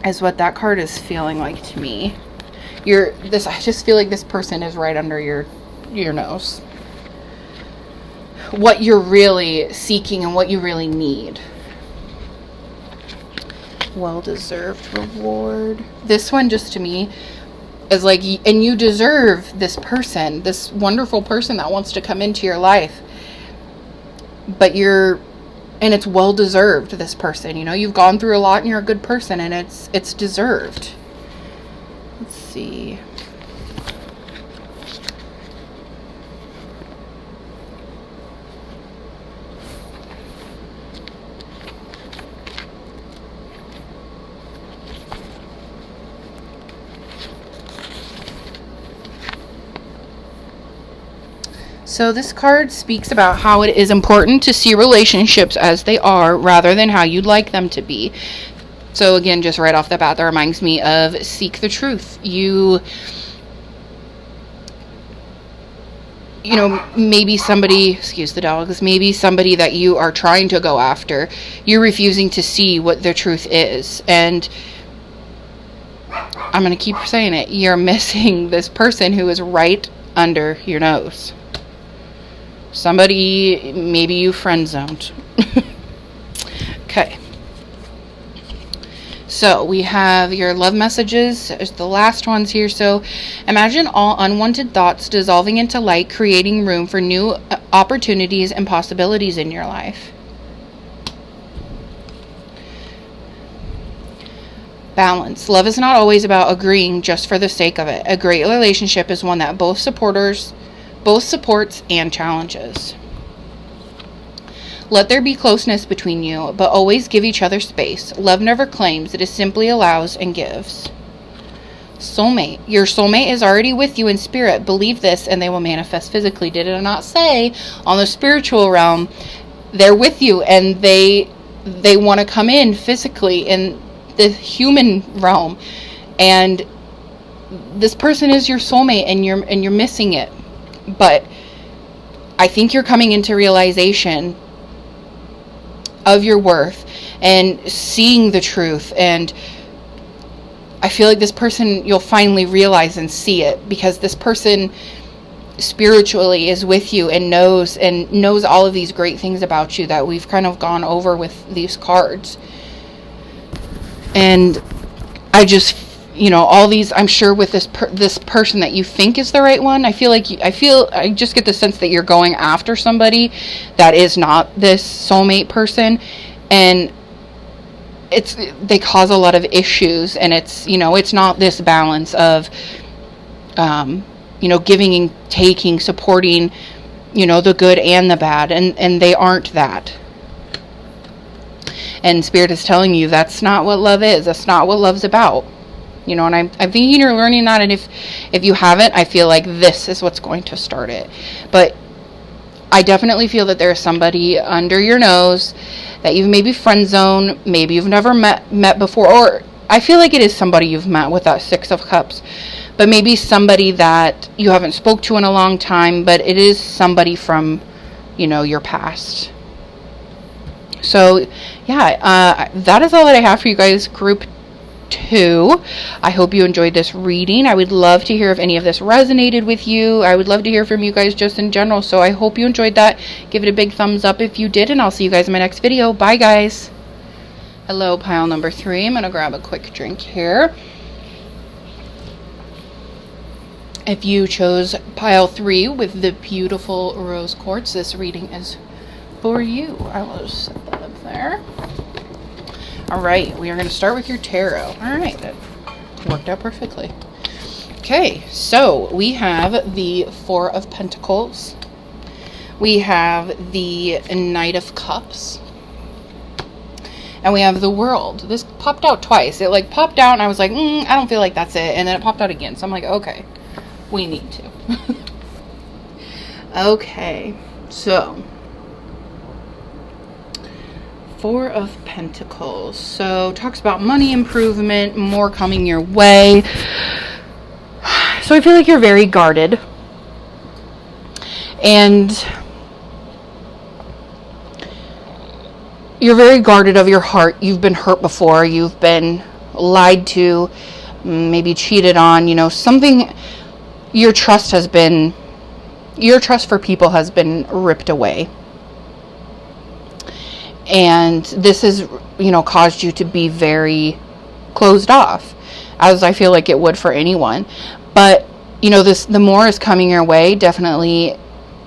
is what that card is feeling like to me. I just feel like this person is right under your nose. What you're really seeking and what you really need. Well-deserved reward. This one just to me is like, and you deserve this person, this wonderful person that wants to come into your life. But and it's well-deserved, this person. You know, you've gone through a lot and you're a good person, and it's deserved. Let's see. So this card speaks about how it is important to see relationships as they are rather than how you'd like them to be. So again, just right off the bat, that reminds me of seek the truth. You know, maybe somebody, excuse the dogs, maybe somebody that you are trying to go after, you're refusing to see what the truth is. And I'm going to keep saying it. You're missing this person who is right under your nose. Somebody maybe you friend zoned. Okay. So we have your love messages, the last ones here. So imagine all unwanted thoughts dissolving into light, creating room for new opportunities and possibilities in your life. Balance. Love is not always about agreeing just for the sake of it. A great relationship is one that both supports and challenges. Let there be closeness between you, but always give each other space. Love never claims, it simply allows and gives. Soulmate. Your soulmate is already with you in spirit. Believe this and they will manifest physically. Did it not say on the spiritual realm, they're with you and they want to come in physically in the human realm, and this person is your soulmate and you're missing it. But I think you're coming into realization of your worth and seeing the truth, and I feel like this person, you'll finally realize and see it, because this person spiritually is with you and knows all of these great things about you that we've kind of gone over with these cards. And I just, all these, I'm sure with this person that you think is the right one, I just get the sense that you're going after somebody that is not this soulmate person, and they cause a lot of issues, and it's not this balance of, giving and taking, supporting, the good and the bad, and they aren't that. And Spirit is telling you that's not what love is. That's not what love's about. And I'm thinking you're learning that. And if you haven't, I feel like this is what's going to start it. But I definitely feel that there's somebody under your nose that you've maybe friend zoned, maybe you've never met before, or I feel like it is somebody you've met with that Six of Cups, but maybe somebody that you haven't spoke to in a long time, but it is somebody from, your past. So, yeah, that is all that I have for you guys, Group 2. I hope you enjoyed this reading. I would love to hear if any of this resonated with you. I would love to hear from you guys just in general. So I hope you enjoyed that. Give it a big thumbs up if you did, and I'll see you guys in my next video. Bye, guys. Hello, pile number 3. I'm going to grab a quick drink here. If you chose pile 3 with the beautiful rose quartz, this reading is for you. I will just set that up there. All right, we are going to start with your tarot. All right, that worked out perfectly. Okay, so we have the Four of Pentacles. We have the Knight of Cups. And we have the World. This popped out twice. It popped out and I was like, I don't feel like that's it. And then it popped out again. So I'm like, okay, we need to. Okay, so Four of Pentacles. So talks about money improvement, more coming your way. So I feel like you're very guarded. And you're very guarded of your heart. You've been hurt before. You've been lied to, maybe cheated on, something. Your trust for people has been ripped away. And this has, caused you to be very closed off, as I feel like it would for anyone. But, the more is coming your way, definitely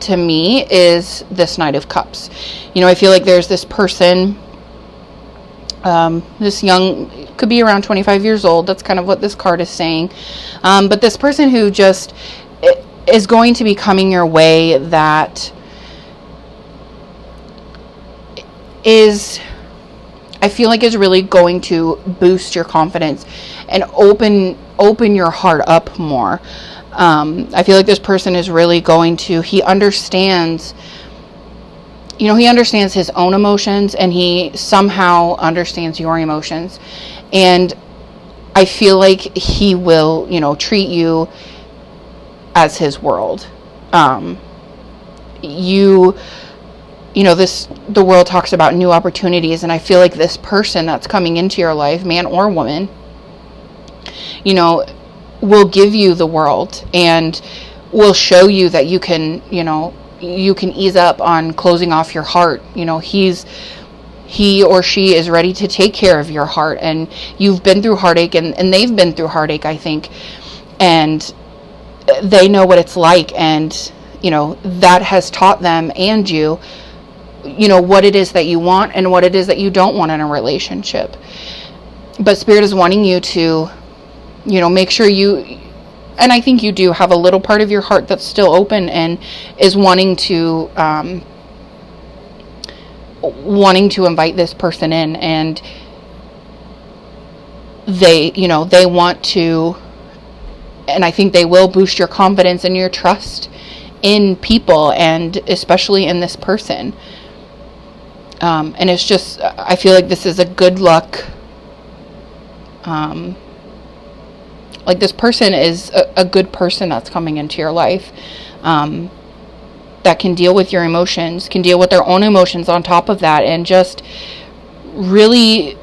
to me, is this Knight of Cups. I feel like there's this person, this young, could be around 25 years old. That's kind of what this card is saying. But this person who just is going to be coming your way that is, I feel like, is really going to boost your confidence and open your heart up more. I feel like this person is really going to, he understands his own emotions, and he somehow understands your emotions. And I feel like he will, treat you as his world. The world talks about new opportunities, and I feel like this person that's coming into your life, man or woman, will give you the world and will show you that you can ease up on closing off your heart. He or she is ready to take care of your heart, and you've been through heartache, and they've been through heartache, I think, and they know what it's like, and that has taught them and you what it is that you want and what it is that you don't want in a relationship. But Spirit is wanting you to make sure and I think you do have a little part of your heart that's still open and is wanting to invite this person in, and they want to, and I think they will boost your confidence and your trust in people, and especially in this person. And it's just, I feel like this is a good luck. Like, this person is a good person that's coming into your life, that can deal with your emotions, can deal with their own emotions on top of that, and just really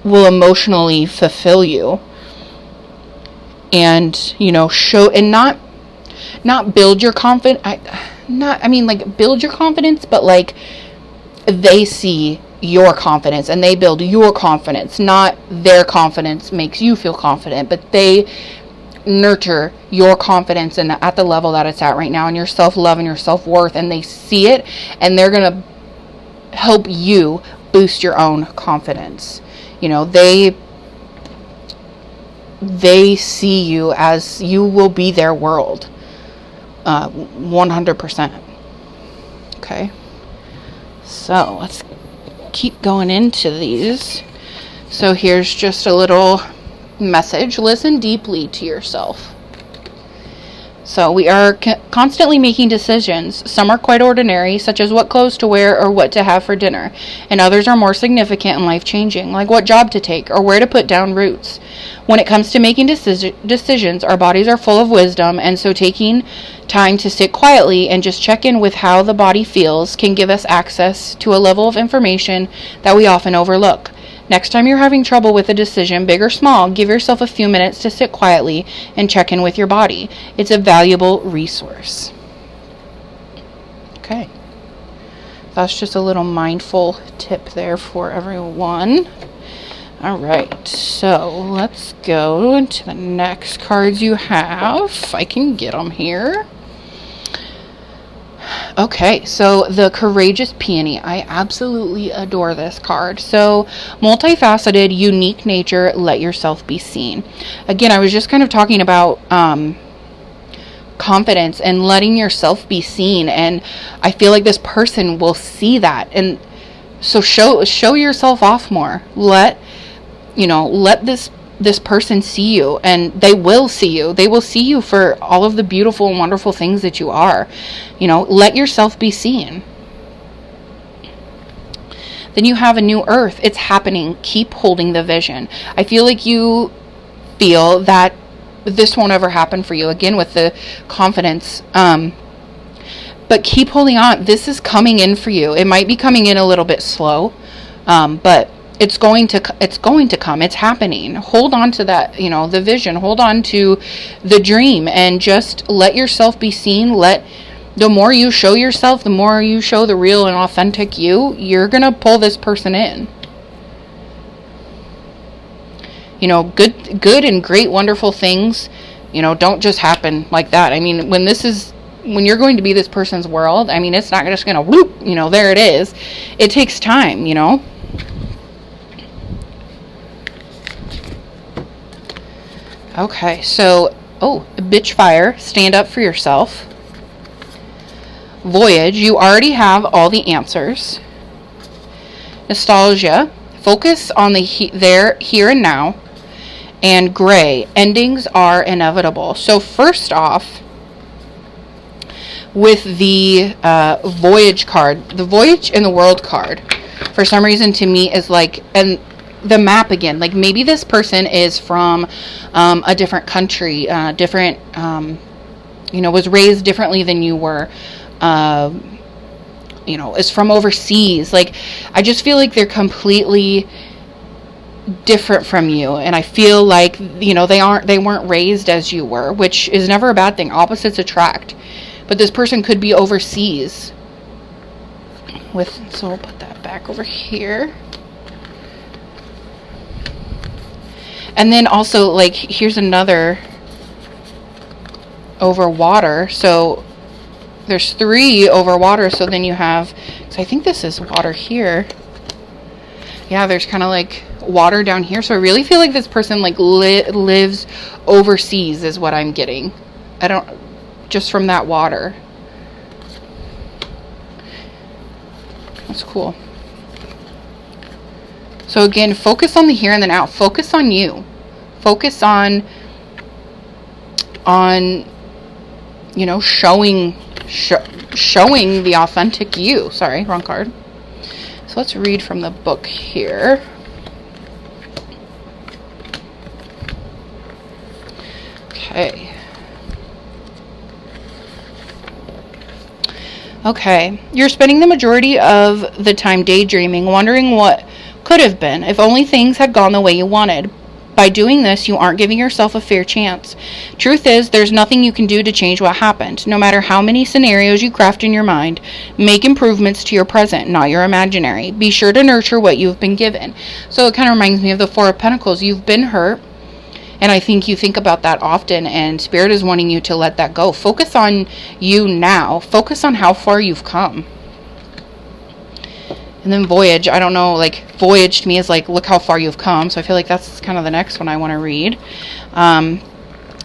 will emotionally fulfill you. And, show, and not build your confidence, build your confidence, but like, they see your confidence and they build your confidence, not their confidence makes you feel confident, but they nurture your confidence and at the level that it's at right now, and your self-love and your self-worth, and they see it, and they're going to help you boost your own confidence. They see you as you will be their world, 100%. Okay, so let's keep going into these. So here's just a little message. Listen deeply to yourself. So we are constantly making decisions. Some are quite ordinary, such as what clothes to wear or what to have for dinner, and others are more significant and life-changing, like what job to take or where to put down roots. When it comes to making decisions, our bodies are full of wisdom, and so taking time to sit quietly and just check in with how the body feels can give us access to a level of information that we often overlook. Next time you're having trouble with a decision, big or small, give yourself a few minutes to sit quietly and check in with your body. It's a valuable resource. Okay. That's just a little mindful tip there for everyone. All right, so let's go into the next cards you have. If I can get them here. Okay, so the Courageous Peony. I absolutely adore this card. So, multifaceted, unique nature, let yourself be seen. Again, I was just kind of talking about confidence and letting yourself be seen, and I feel like this person will see that, and so show yourself off more. Let this this person see you, and they will see you. They will see you for all of the beautiful and wonderful things that you are. You know, let yourself be seen. Then you have a new earth. It's happening. Keep holding the vision. I feel like you feel that this won't ever happen for you, again with the confidence, but keep holding on. This is coming in for you. It might be coming in a little bit slow, but it's going to come. It's happening. Hold on to that, you know, the vision. Hold on to the dream, and just let yourself be seen. The more you show yourself, the more you show the real and authentic you're gonna pull this person in. You know, good and great, wonderful things, you know, don't just happen like that. I mean, when you're going to be this person's world, I mean, it's not just gonna whoop, you know, there it is. It takes time, you know. Okay, so, bitch fire, stand up for yourself. Voyage, you already have all the answers. Nostalgia, focus on the here and now. And gray, endings are inevitable. So first off, with the voyage card, the voyage in the world card, for some reason to me is like, and the map again, like maybe this person is from a different country, different, you know, was raised differently than you were. You know, is from overseas. Like, I just feel like they're completely different from you, and I feel like, you know, they weren't raised as you were, which is never a bad thing. Opposites attract. But this person could be overseas so we'll put that back over here. And then also, like, here's another over water. So there's 3 over water, so then you have, so I think this is water here. Yeah, there's kind of like water down here. So I really feel like this person like lives overseas is what I'm getting. Just from that water. That's cool. So again, focus on the here and the now. Focus on you. Focus on you know, showing the authentic you. Sorry, wrong card. So let's read from the book here. Okay. You're spending the majority of the time daydreaming, wondering what could have been, if only things had gone the way you wanted. By doing this, you aren't giving yourself a fair chance. Truth is, there's nothing you can do to change what happened. No matter how many scenarios you craft in your mind, make improvements to your present, not your imaginary. Be sure to nurture what you've been given. So it kind of reminds me of the Four of Pentacles. You've been hurt, and I think you think about that often, and Spirit is wanting you to let that go. Focus on you now. Focus on how far you've come. And then voyage, I don't know, like, voyage to me is like, look how far you've come. So I feel like that's kind of the next one I want to read.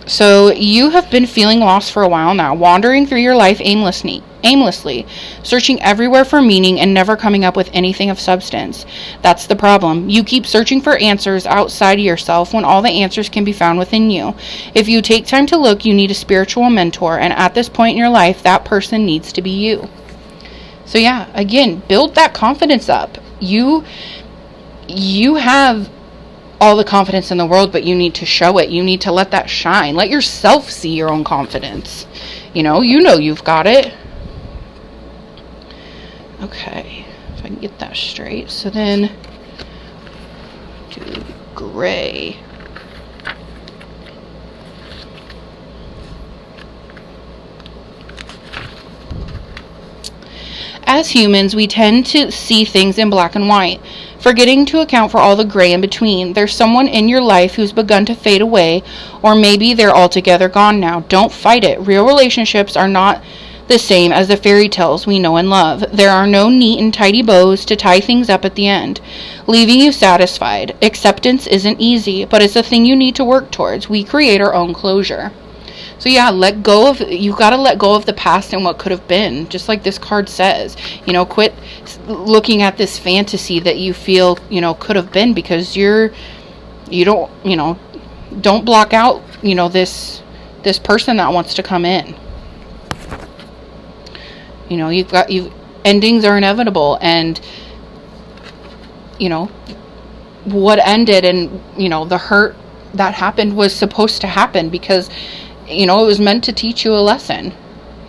So you have been feeling lost for a while now, wandering through your life aimlessly, searching everywhere for meaning and never coming up with anything of substance. That's the problem. You keep searching for answers outside of yourself when all the answers can be found within you. If you take time to look, you need a spiritual mentor, and at this point in your life, that person needs to be you. So yeah, again, build that confidence up. You have all the confidence in the world, but you need to show it. You need to let that shine. Let yourself see your own confidence. You know you've got it. Okay, if I can get that straight. So then, do gray. As humans, we tend to see things in black and white, forgetting to account for all the gray in between. There's someone in your life who's begun to fade away, or maybe they're altogether gone now. Don't fight it. Real relationships are not the same as the fairy tales we know and love. There are no neat and tidy bows to tie things up at the end, leaving you satisfied. Acceptance isn't easy, but it's a thing you need to work towards. We create our own closure. So yeah, you've got to let go of the past and what could have been, just like this card says. You know, quit looking at this fantasy that you feel, you know, could have been, because you're You don't block out, this person that wants to come in. Endings are inevitable, and what ended and the hurt that happened was supposed to happen, because it was meant to teach you a lesson.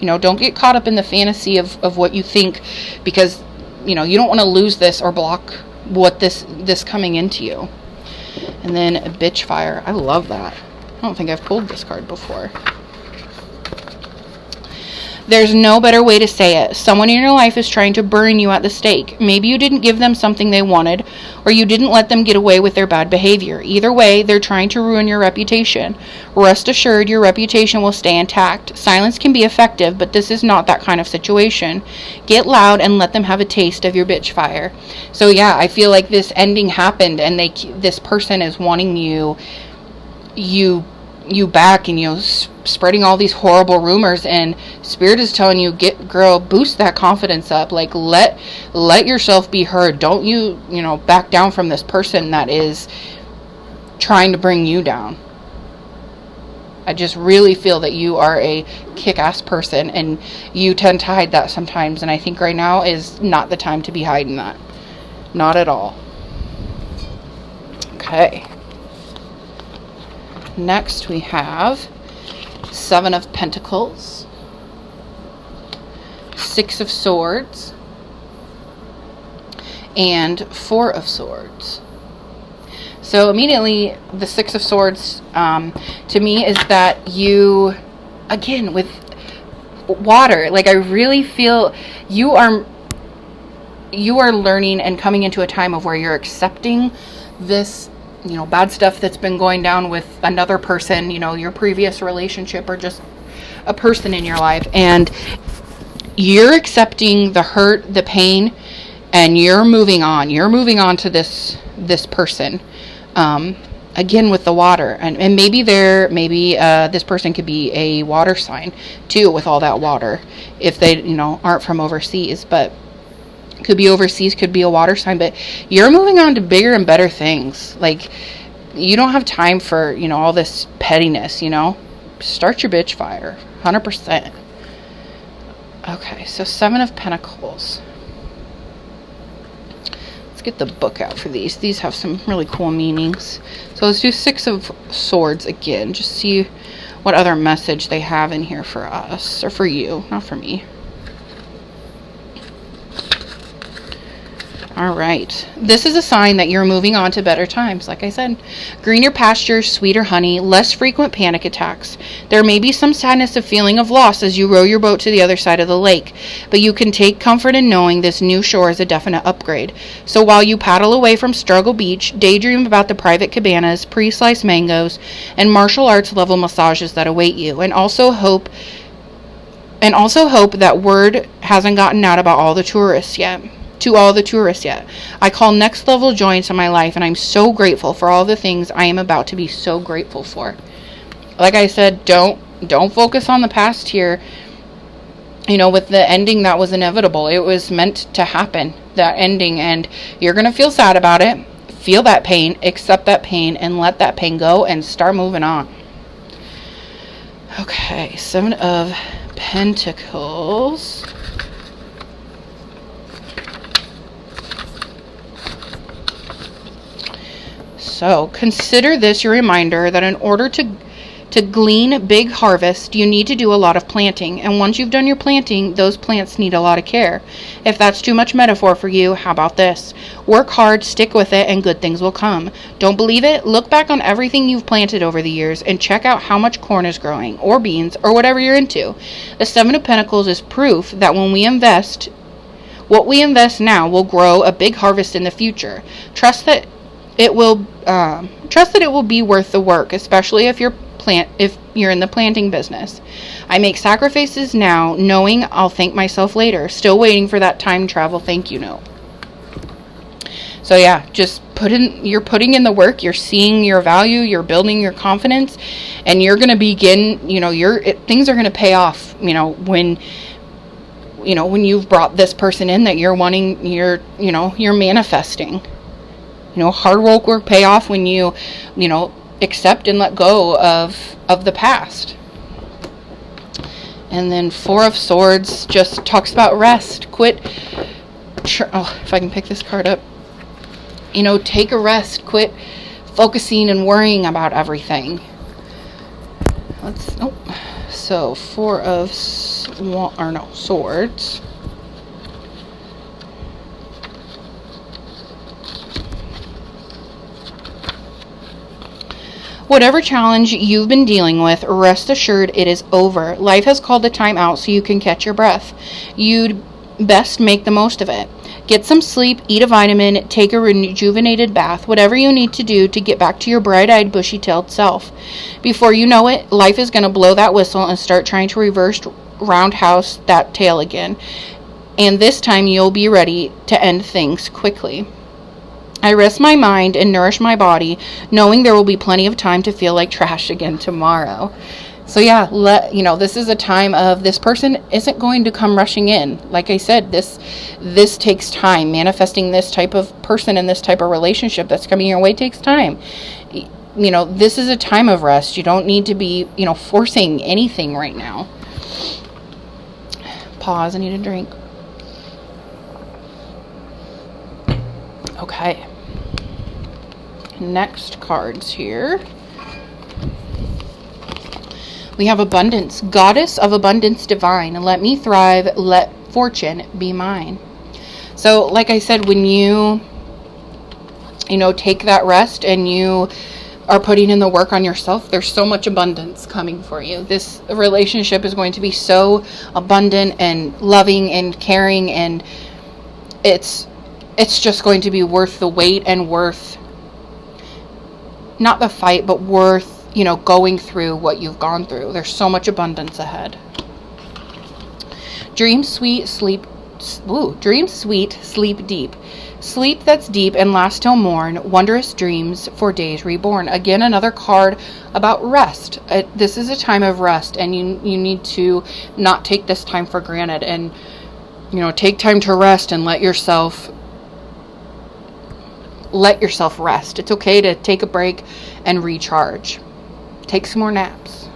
Don't get caught up in the fantasy of what you think, because you don't want to lose this or block what this coming into you. And then a bitch fire. I love that. I don't think I've pulled this card before. There's no better way to say it. Someone in your life is trying to burn you at the stake. Maybe you didn't give them something they wanted, or you didn't let them get away with their bad behavior. Either way, they're trying to ruin your reputation. Rest assured, your reputation will stay intact. Silence can be effective, but this is not that kind of situation. Get loud and let them have a taste of your bitch fire. So yeah, I feel like this ending happened, and this person is wanting you back, and spreading all these horrible rumors, and Spirit is telling you, boost that confidence up. Like, let yourself be heard. Don't back down from this person that is trying to bring you down. I just really feel that you are a kick-ass person, and you tend to hide that sometimes, and I think right now is not the time to be hiding that. Not at all. Okay. Next we have Seven of Pentacles, Six of Swords, and Four of Swords. So immediately the Six of Swords to me is that you, again, with water, like I really feel you are learning and coming into a time of where you're accepting this bad stuff that's been going down with another person, your previous relationship, or just a person in your life, and you're accepting the hurt, the pain, and you're moving on to this person. Again, with the water, and maybe this person could be a water sign too, with all that water, if they aren't from overseas, but could be overseas, could be a water sign. But you're moving on to bigger and better things. Like, you don't have time for all this pettiness. Start your bitch fire 100%. Okay, so Seven of Pentacles. Let's get the book out for these. These have some really cool meanings. So let's do Six of Swords again, just see what other message they have in here for us, or for you, not for me. All right. This is a sign that you're moving on to better times. Like I said, greener pastures, sweeter honey, less frequent panic attacks. There may be some sadness of feeling of loss as you row your boat to the other side of the lake, but you can take comfort in knowing this new shore is a definite upgrade. So while you paddle away from Struggle Beach, daydream about the private cabanas, pre-sliced mangoes, and martial arts level massages that await you, and also hope that word hasn't gotten out about all the tourists yet. To all the tourists yet. I call next level joy into my life, and I'm so grateful for all the things I am about to be so grateful for. Like I said, don't focus on the past here. With the ending that was inevitable. It was meant to happen, that ending, and you're going to feel sad about it. Feel that pain, accept that pain, and let that pain go, and start moving on. Okay, Seven of Pentacles. So consider this your reminder that in order to glean big harvest, you need to do a lot of planting. And once you've done your planting, those plants need a lot of care. If that's too much metaphor for you, how about this? Work hard, stick with it, and good things will come. Don't believe it? Look back on everything you've planted over the years and check out how much corn is growing, or beans, or whatever you're into. The Seven of Pentacles is proof that when we invest, what we invest now will grow a big harvest in the future. Trust that it will be worth the work, especially if you're in the planting business. I make sacrifices now, knowing I'll thank myself later. Still waiting for that time travel thank you note. So yeah, just you're putting in the work. You're seeing your value. You're building your confidence, and you're going to begin. Things are going to pay off. When you've brought this person in that you're wanting. You're manifesting. Hard work will pay off when you accept and let go of the past. And then Four of Swords just talks about rest. Quit. If I can pick this card up. Take a rest. Quit focusing and worrying about everything. So Four of Swords. Whatever challenge you've been dealing with, rest assured it is over. Life has called a time out so you can catch your breath. You'd best make the most of it. Get some sleep, eat a vitamin, take a rejuvenated bath, whatever you need to do to get back to your bright-eyed, bushy-tailed self. Before you know it, life is going to blow that whistle and start trying to reverse roundhouse that tail again. And this time you'll be ready to end things quickly. I rest my mind and nourish my body, knowing there will be plenty of time to feel like trash again tomorrow. So yeah, this is a time of this person isn't going to come rushing in. Like I said, this takes time. Manifesting this type of person and this type of relationship that's coming your way takes time. This is a time of rest. You don't need to be, forcing anything right now. Pause, I need a drink. Okay. Next cards here. We have Abundance. Goddess of Abundance Divine. Let me thrive. Let fortune be mine. So, like I said, when you take that rest and you are putting in the work on yourself, there's so much abundance coming for you. This relationship is going to be so abundant and loving and caring, and it's just going to be worth the wait and worth not the fight, but worth, going through what you've gone through. There's so much abundance ahead. Dream sweet, sleep deep. Sleep that's deep and lasts till morn. Wondrous dreams for days reborn. Again, another card about rest. This is a time of rest, and you need to not take this time for granted, and, take time to rest and let yourself rest. It's okay to take a break and recharge. Take some more naps.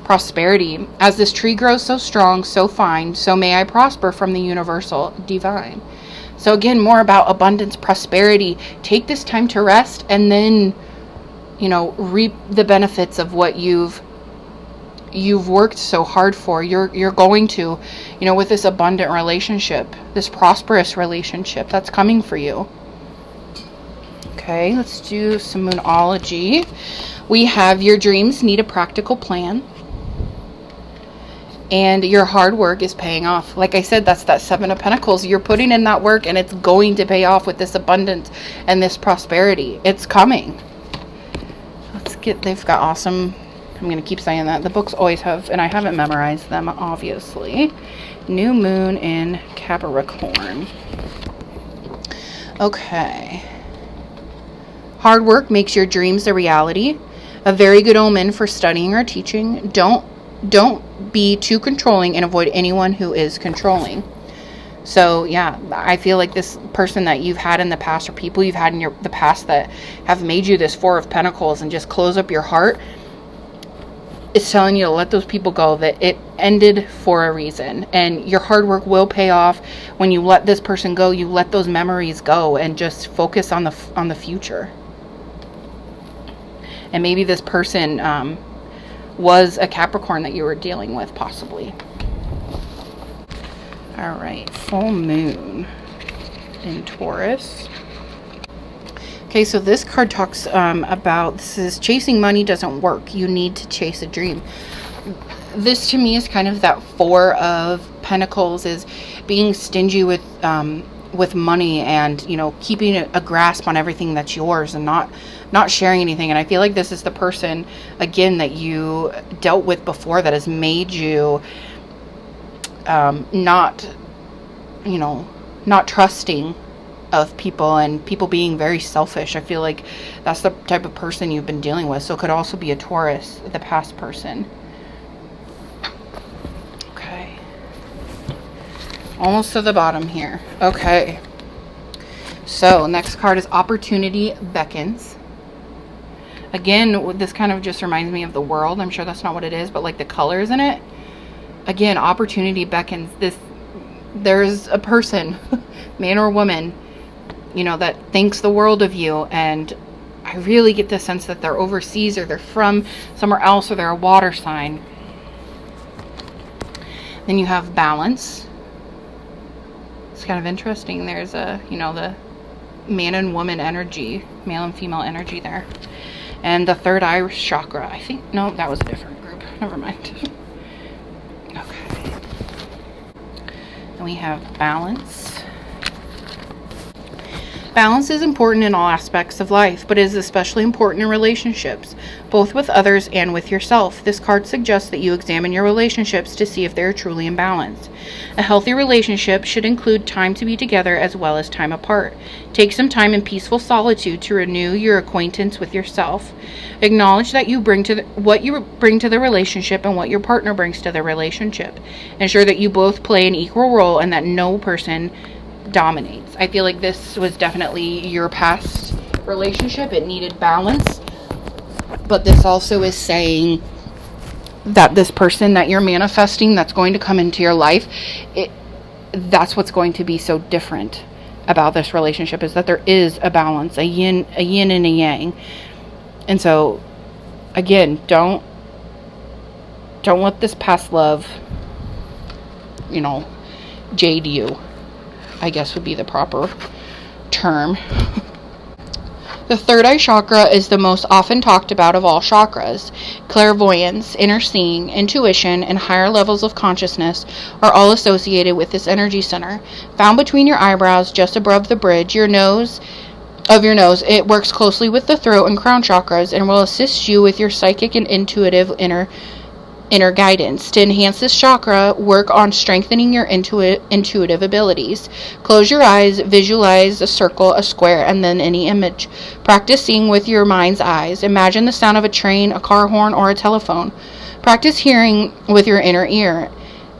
Prosperity. As this tree grows so strong, so fine, so may I prosper from the universal divine. So again, more about abundance, prosperity. Take this time to rest, and then, reap the benefits of what you've worked so hard for. You're going to, with this abundant relationship, this prosperous relationship that's coming for you. Okay, let's do some Moonology. We have your dreams need a practical plan, and your hard work is paying off. Like I said, that's that Seven of Pentacles. You're putting in that work, and it's going to pay off with this abundance and this prosperity. It's coming. They've got awesome, I'm going to keep saying that. The books always have, and I haven't memorized them, obviously. New Moon in Capricorn. Okay. Hard work makes your dreams a reality. A very good omen for studying or teaching. Don't be too controlling, and avoid anyone who is controlling. So yeah, I feel like this person that you've had in the past, or people you've had in the past that have made you this Four of Pentacles and just close up your heart, it's telling you to let those people go, that it ended for a reason, and your hard work will pay off. When you let this person go, you let those memories go and just focus on the future. And maybe this person was a Capricorn that you were dealing with, possibly. All right, full moon in Taurus. Okay, so this card talks about, this is chasing money doesn't work. You need to chase a dream. This to me is kind of that Four of Pentacles, is being stingy with money, and keeping a grasp on everything that's yours, and not sharing anything. And I feel like this is the person, again, that you dealt with before, that has made you not trusting of people, and people being very selfish. I feel like that's the type of person you've been dealing with. So it could also be a Taurus, the past person. Okay. Almost to the bottom here. Okay. So next card is Opportunity Beckons. Again, this kind of just reminds me of the world. I'm sure that's not what it is, but like the colors in it. Again, opportunity beckons. There's a person, man or woman, you know, that thinks the world of you, and I really get the sense that they're overseas, or they're from somewhere else, or they're a water sign. Then you have Balance. It's kind of interesting. There's a, you know, the man and woman energy, male and female energy there. And the third eye chakra. I think, no, that was a different group. Never mind. Okay. Then we have Balance. Balance is important in all aspects of life, but is especially important in relationships, both with others and with yourself. This card suggests that you examine your relationships to see if they are truly in balance. A healthy relationship should include time to be together as well as time apart. Take some time in peaceful solitude to renew your acquaintance with yourself. Acknowledge that what you bring to the relationship and what your partner brings to the relationship. Ensure that you both play an equal role and that no person dominates. I feel like this was definitely your past relationship. It needed balance, but this also is saying that this person that you're manifesting that's going to come into your life, that's what's going to be so different about this relationship, is that there is a balance, a yin and a yang. And so again, don't let this past love, you know, jade you, I guess would be the proper term. The third eye chakra is the most often talked about of all chakras. Clairvoyance, inner seeing, intuition, and higher levels of consciousness are all associated with this energy center. Found between your eyebrows, just above the bridge, your nose, it works closely with the throat and crown chakras and will assist you with your psychic and intuitive inner guidance. To enhance this chakra, work on strengthening your intuitive abilities. Close your eyes, visualize a circle, a square, and then any image. Practice seeing with your mind's eyes. Imagine the sound of a train, a car horn, or a telephone. Practice hearing with your inner ear.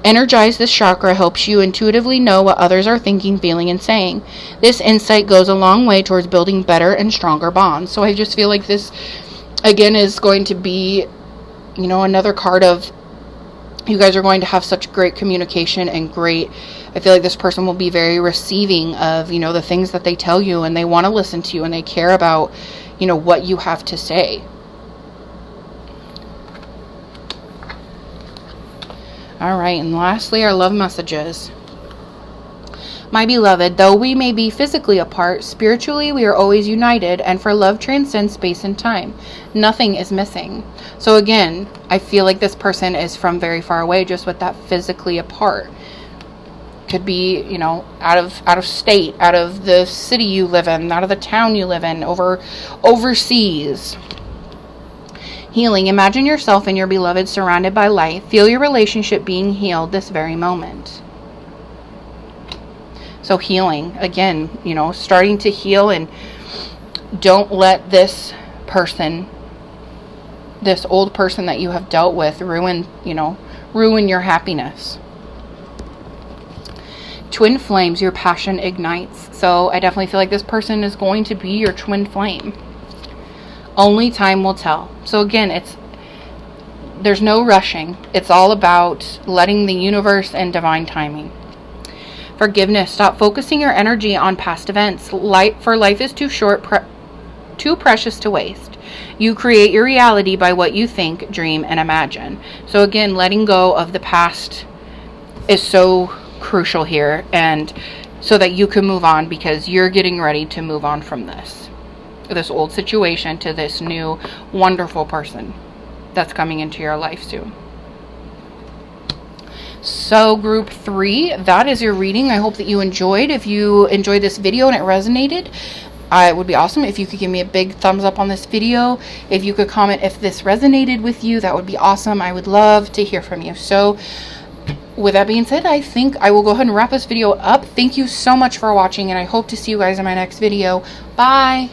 Energize this chakra helps you intuitively know what others are thinking, feeling, and saying. This insight goes a long way towards building better and stronger bonds. So I just feel like this, again, is going to be, you know, another card of you guys are going to have such great communication and I feel like this person will be very receiving of, you know, the things that they tell you, and they want to listen to you, and they care about, you know, what you have to say. All right, and lastly, our love messages. My beloved, though we may be physically apart, spiritually we are always united, and for love transcends space and time. Nothing is missing. So again, I feel like this person is from very far away, just with that physically apart. Could be, you know, out of state, out of the city you live in, out of the town you live in, overseas. Healing. Imagine yourself and your beloved surrounded by light. Feel your relationship being healed this very moment. So healing, again, you know, starting to heal, and don't let this person, this old person that you have dealt with, ruin your happiness. Twin flames, your passion ignites. So I definitely feel like this person is going to be your twin flame. Only time will tell. So again, there's no rushing. It's all about letting the universe and divine timing. Forgiveness. Stop focusing your energy on past events. Life is too short, too precious to waste. You create your reality by what you think, dream, and imagine. So again, letting go of the past is so crucial here, and so that you can move on, because you're getting ready to move on from this old situation to this new wonderful person that's coming into your life soon. So group 3, that is your reading. I hope that you enjoyed. If you enjoyed this video and it resonated, it would be awesome if you could give me a big thumbs up on this video. If you could comment if this resonated with you, that would be awesome. I would love to hear from you. So with that being said, I think I will go ahead and wrap this video up. Thank you so much for watching, and I hope to see you guys in my next video. Bye.